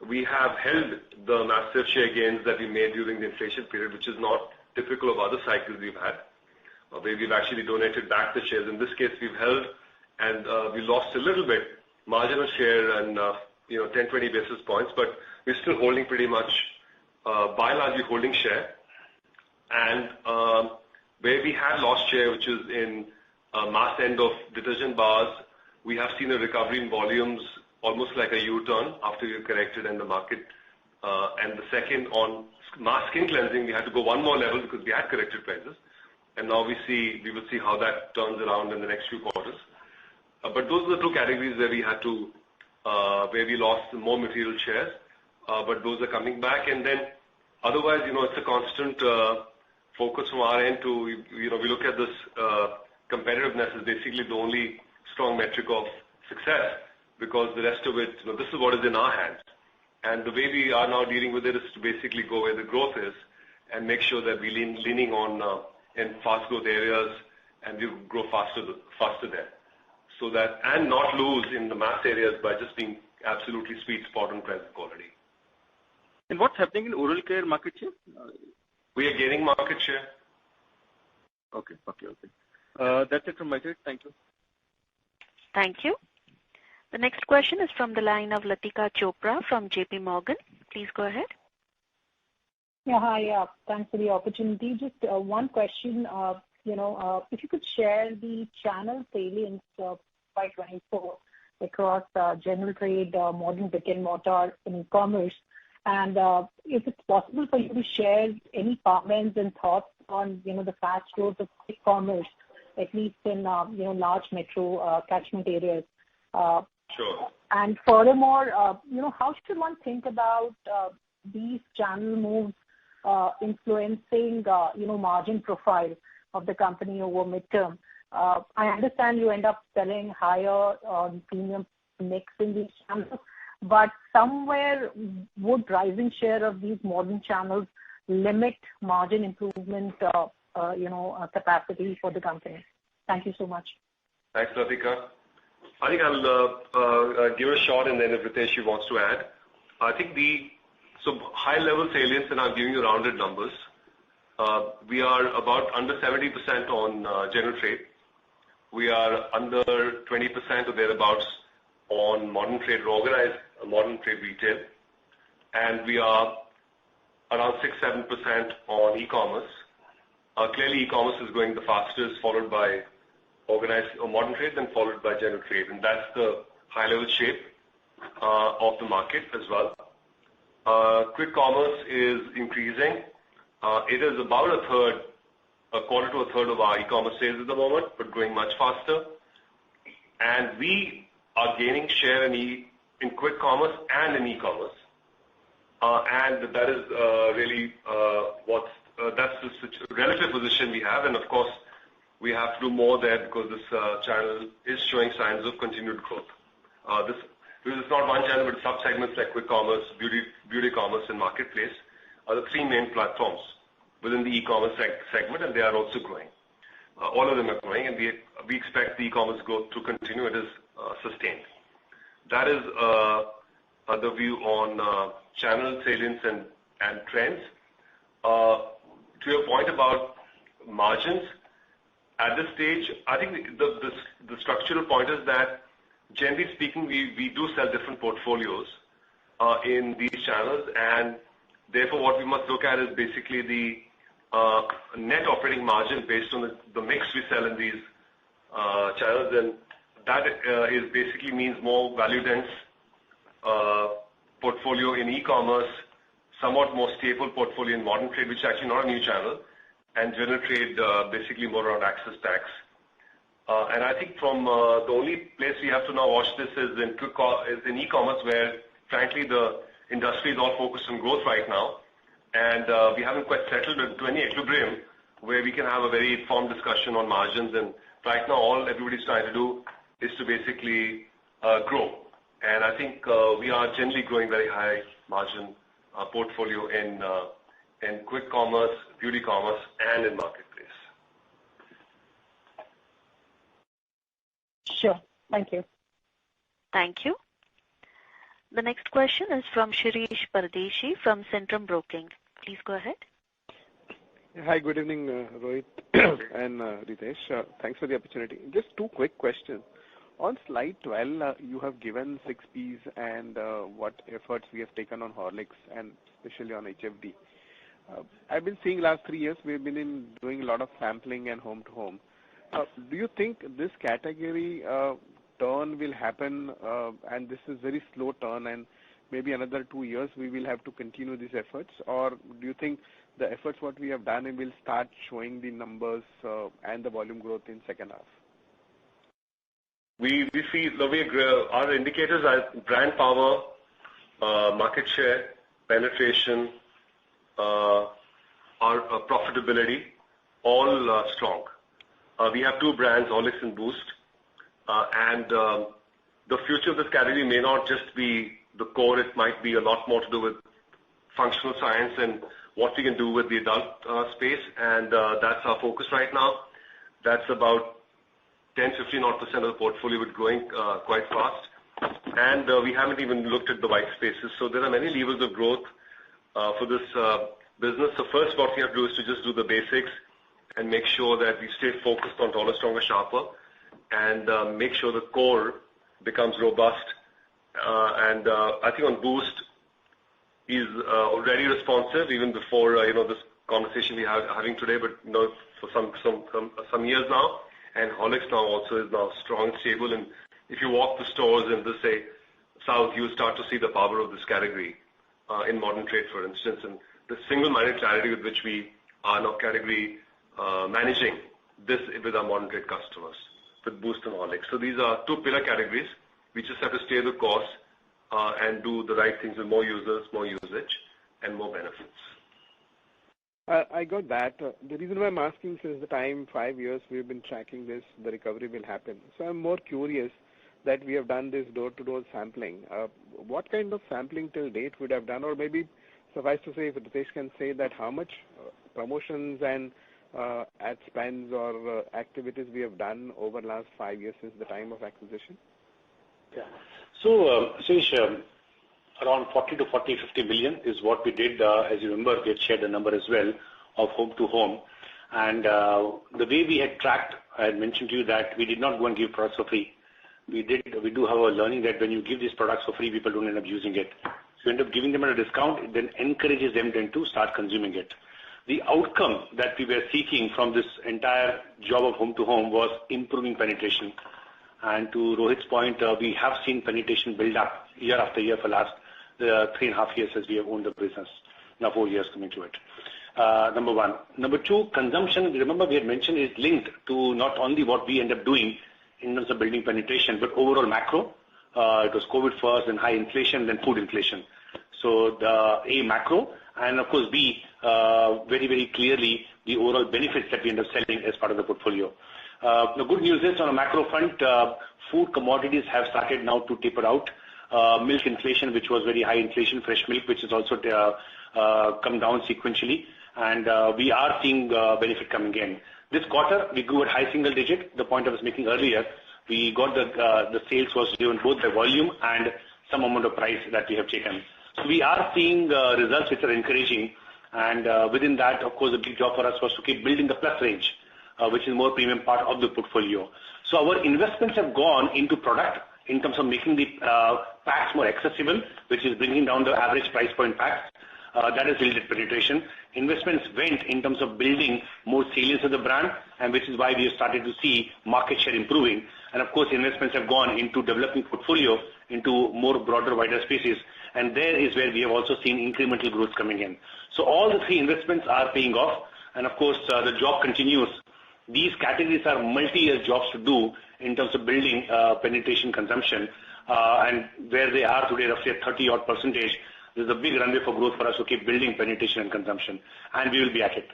we have held the massive share gains that we made during the inflation period, which is not typical of other cycles we've had, where we've actually donated back the shares. In this case, we've held, and we lost a little bit marginal share and 10-20 basis points, but we're still holding pretty much, by and large, we're holding share. Where we had lost share, which is in mass end of detergent bars, we have seen a recovery in volumes, almost like a U-turn after we corrected in the market. The second, on mass skin cleansing, we had to go one more level because we had corrected prices. Now we will see how that turns around in the next few quarters. Those are the two categories where we had to, where we lost more material shares. Those are coming back. Otherwise, it's a constant focus from our end to, we look at this competitiveness is basically the only strong metric of success, because the rest of it, this is what is in our hands. The way we are now dealing with it is to basically go where the growth is and make sure that we're leaning on in fast growth areas, and we grow faster there. And not lose in the mass areas by just being absolutely sweet spot on price quality. What's happening in oral care market share? We are gaining market share. Okay. That's it from my side. Thank you. Thank you. The next question is from the line of Latika Chopra from JP Morgan. Please go ahead. Yeah, hi. Thanks for the opportunity. Just one question. If you could share the channel salience by 24 across general trade, modern brick and mortar, and e-commerce. And if it's possible for you to share any comments and thoughts on, the fast growth of e-commerce, at least in, large metro catchment areas. Sure. And furthermore, how should one think about these channel moves influencing, margin profile of the company over midterm? I understand you end up selling higher premium mix in these channels, but somewhere would rising share of these modern channels limit margin improvement, capacity for the company? Thank you so much. Thanks, Latika. I think I'll give it a shot, and then if Ritesh wants to add. I think high level salience, and I'm giving you rounded numbers. We are about under 70% on general trade. We are under 20% or thereabouts on modern trade, organized modern trade retail, and we are around 6-7% on e-commerce. Clearly, e-commerce is growing the fastest, followed by organized or modern trade, then followed by general trade, and that's the high level shape of the market as well. Quick commerce is increasing. It is about a quarter to a third of our e-commerce sales at the moment, but growing much faster. And we are gaining share in quick commerce and in e-commerce. And that is really that's the relative position we have. And of course, we have to do more there because this channel is showing signs of continued growth. This is not one channel, but sub-segments like quick commerce, beauty commerce, and marketplace are the three main platforms within the e-commerce segment, and they are also growing. All of them are growing, and we expect the e-commerce growth to continue. It is sustained. That is the view on channel salience and trends. To your point about margins, at this stage, I think the structural point is that, generally speaking, we do sell different portfolios in these channels, and therefore what we must look at is basically the net operating margin based on the mix we sell in these channels, and that is basically means more value dense portfolio in e-commerce, somewhat more stable portfolio in modern trade, which is actually not a new channel, and general trade basically more around access packs. And I think from the only place we have to now watch this is in e-commerce, where frankly the industry is all focused on growth right now, and we haven't quite settled into any equilibrium where we can have a very informed discussion on margins. And right now, all everybody's trying to do is to basically grow. And I think we are generally growing very high margin portfolio in quick commerce, beauty commerce, and in marketplace. Sure. Thank you. Thank you. The next question is from Shirish Pardeshi from Centrum Broking. Please go ahead. Hi, good evening, Rohit and Ritesh. Thanks for the opportunity. Just two quick questions. On slide 12, you have given 6 Ps and what efforts we have taken on Horlicks and especially on HFD. I've been seeing last 3 years, we've been doing a lot of sampling and home to home. Do you think this category turn will happen, and this is very slow turn, and maybe another 2 years we will have to continue these efforts? Or do you think the efforts what we have done will start showing the numbers and the volume growth in second half? We see our indicators are brand power, market share, penetration, our profitability, all strong. We have 2 brands, Horlicks and Boost, and the future of this category may not just be the core. It might be a lot more to do with functional science and what we can do with the adult space, and that's our focus right now. That's about 10-15% of the portfolio, but growing quite fast. And we haven't even looked at the white spaces. So there are many levers of growth for this business. So first, what we have to do is to just do the basics and make sure that we stay focused on taller, stronger, sharper, and make sure the core becomes robust. And I think on Boost is already responsive even before this conversation we are having today, but for some years now. And Horlicks now also is now strong and stable. And if you walk the stores in the, say, South, you start to see the power of this category in modern trade, for instance, and the single-minded clarity with which we are now category managing this with our modern trade customers, with Boost and Horlicks. So these are 2 pillar categories. We just have to stay the course and do the right things with more users, more usage, and more benefits. I got that. The reason why I'm asking, since the time 5 years we've been tracking this, the recovery will happen. So I'm more curious that we have done this door-to-door sampling. What kind of sampling till date would have done, or maybe suffice to say, if Ritesh can say that how much promotions and ad spends or activities we have done over the last 5 years since the time of acquisition? Yeah. So, Ashish, around 40 to 50 million is what we did. As you remember, we had shared the number as well of home to home. And the way we had tracked, I had mentioned to you that we did not go and give products for free. We do have a learning that when you give these products for free, people don't end up using it. So you end up giving them at a discount, it then encourages them then to start consuming it. The outcome that we were seeking from this entire job of home to home was improving penetration. And to Rohit's point, we have seen penetration build up year after year for last 3.5 years as we have owned the business. Now 4 years coming to it. Number one. Number two, consumption, remember we had mentioned, is linked to not only what we end up doing in terms of building penetration, but overall macro. It was COVID first, then high inflation, then food inflation. So the macro, and of course B, very, very clearly the overall benefits that we end up selling as part of the portfolio. The good news is on a macro front, food commodities have started now to taper out. Milk inflation, which was very high inflation, fresh milk, which has also come down sequentially, and we are seeing benefit coming in. This quarter, we grew at high single digit. The point I was making earlier, we got the sales was driven both by volume and some amount of price that we have taken. So we are seeing results which are encouraging, and within that, of course, the big job for us was to keep building the plus range, which is more premium part of the portfolio. So our investments have gone into product in terms of making the packs more accessible, which is bringing down the average price point packs. That has yielded penetration. Investments went in terms of building more salience of the brand, and which is why we have started to see market share improving. And of course, investments have gone into developing portfolio into more broader, wider spaces. And there is where we have also seen incremental growth coming in. So all the 3 investments are paying off. And of course, the job continues. These categories are multi-year jobs to do in terms of building penetration consumption. And where they are today, roughly at 30-odd%, there's a big runway for growth for us to keep building penetration and consumption. And we will be at it.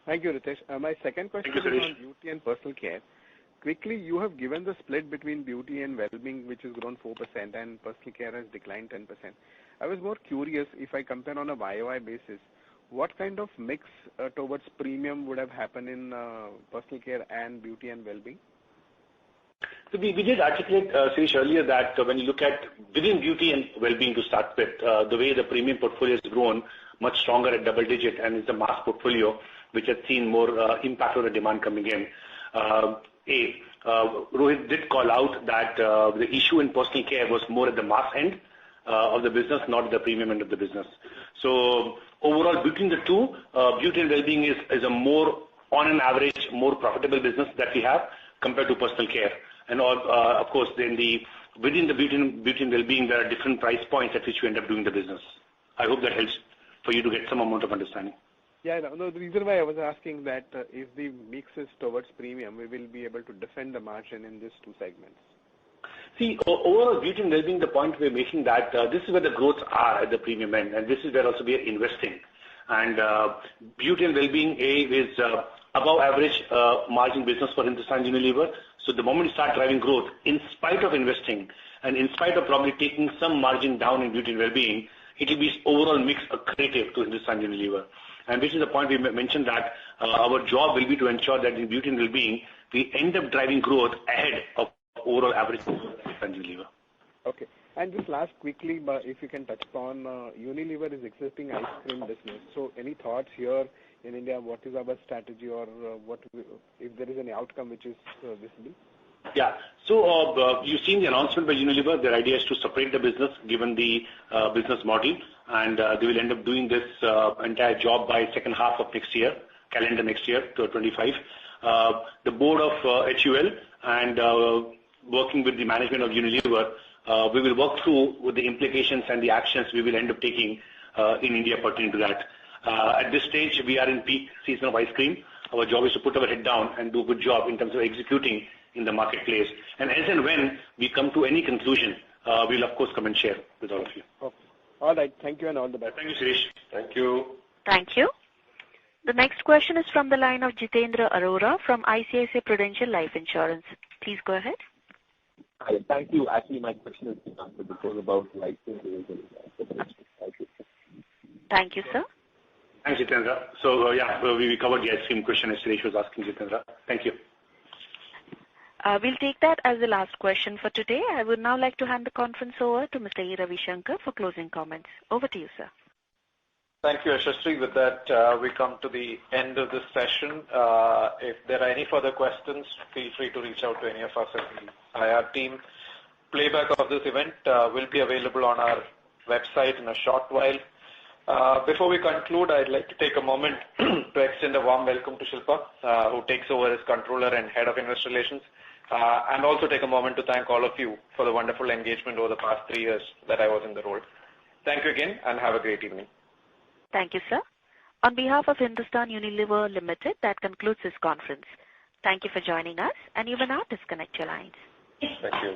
Thank you, Ritesh. My second question is on beauty and personal care. Quickly, you have given the split between beauty and well-being, which has grown 4%, and personal care has declined 10%. I was more curious, if I compare on a YOY basis, what kind of mix towards premium would have happened in personal care and beauty and well-being? So we did articulate, Sirish, earlier that when you look at within beauty and well-being to start with, the way the premium portfolio has grown much stronger at double digit, and it's a mass portfolio which has seen more impact on the demand coming in. Rohit did call out that the issue in personal care was more at the mass end of the business, not the premium end of the business. So overall between the two, beauty and well-being is a more, on an average, more profitable business that we have compared to personal care. And of course, then within the beauty and well-being, there are different price points at which we end up doing the business. I hope that helps for you to get some amount of understanding. Yeah, no, the reason why I was asking that if the mix is towards premium, we will be able to defend the margin in these two segments. See, overall beauty and well-being, the point we're making that this is where the growths are at the premium end, and this is where also we are investing. And beauty and well-being is above average margin business for Hindustan Unilever. So the moment you start driving growth, in spite of investing and in spite of probably taking some margin down in beauty and well-being, it will be overall mix accretive to Hindustan Unilever. And which is the point we mentioned that our job will be to ensure that in beauty and well-being, we end up driving growth ahead of overall average growth of Hindustan Unilever. Okay. And just last quickly, if you can touch upon Unilever is existing ice cream business. So any thoughts here in India, what is our strategy or if there is any outcome which is visible? Yeah. So you've seen the announcement by Unilever. Their idea is to separate the business given the business model, and they will end up doing this entire job by second half of next year, calendar next year, to 25. The board of HUL and working with the management of Unilever, we will work through with the implications and the actions we will end up taking in India pertaining to that. At this stage, we are in peak season of ice cream. Our job is to put our head down and do a good job in terms of executing in the marketplace. And as and when we come to any conclusion, we'll of course come and share with all of you. Okay. All right. Thank you and all the best. Thank you, Suresh. Thank you. Thank you. The next question is from the line of Jitendra Arora from ICICI Prudential Life Insurance. Please go ahead. Hi, thank you. Actually, my question has been answered before about licensing. Thank you, sir. Thanks, Jitendra. So, we covered the ice cream question as Suresh was asking Jitendra. Thank you. We'll take that as the last question for today. I would now like to hand the conference over to Mr. E. Ravishankar for closing comments. Over to you, sir. Thank you, Yashasri. With that, we come to the end of this session. If there are any further questions, feel free to reach out to any of us at the IR team. Playback of this event will be available on our website in a short while. Before we conclude, I'd like to take a moment to extend a warm welcome to Shilpa, who takes over as Controller and Head of Investor Relations, and also take a moment to thank all of you for the wonderful engagement over the past 3 years that I was in the role. Thank you again, and have a great evening. Thank you, sir. On behalf of Hindustan Unilever Limited, that concludes this conference. Thank you for joining us, and you may now disconnect your lines. Thank you.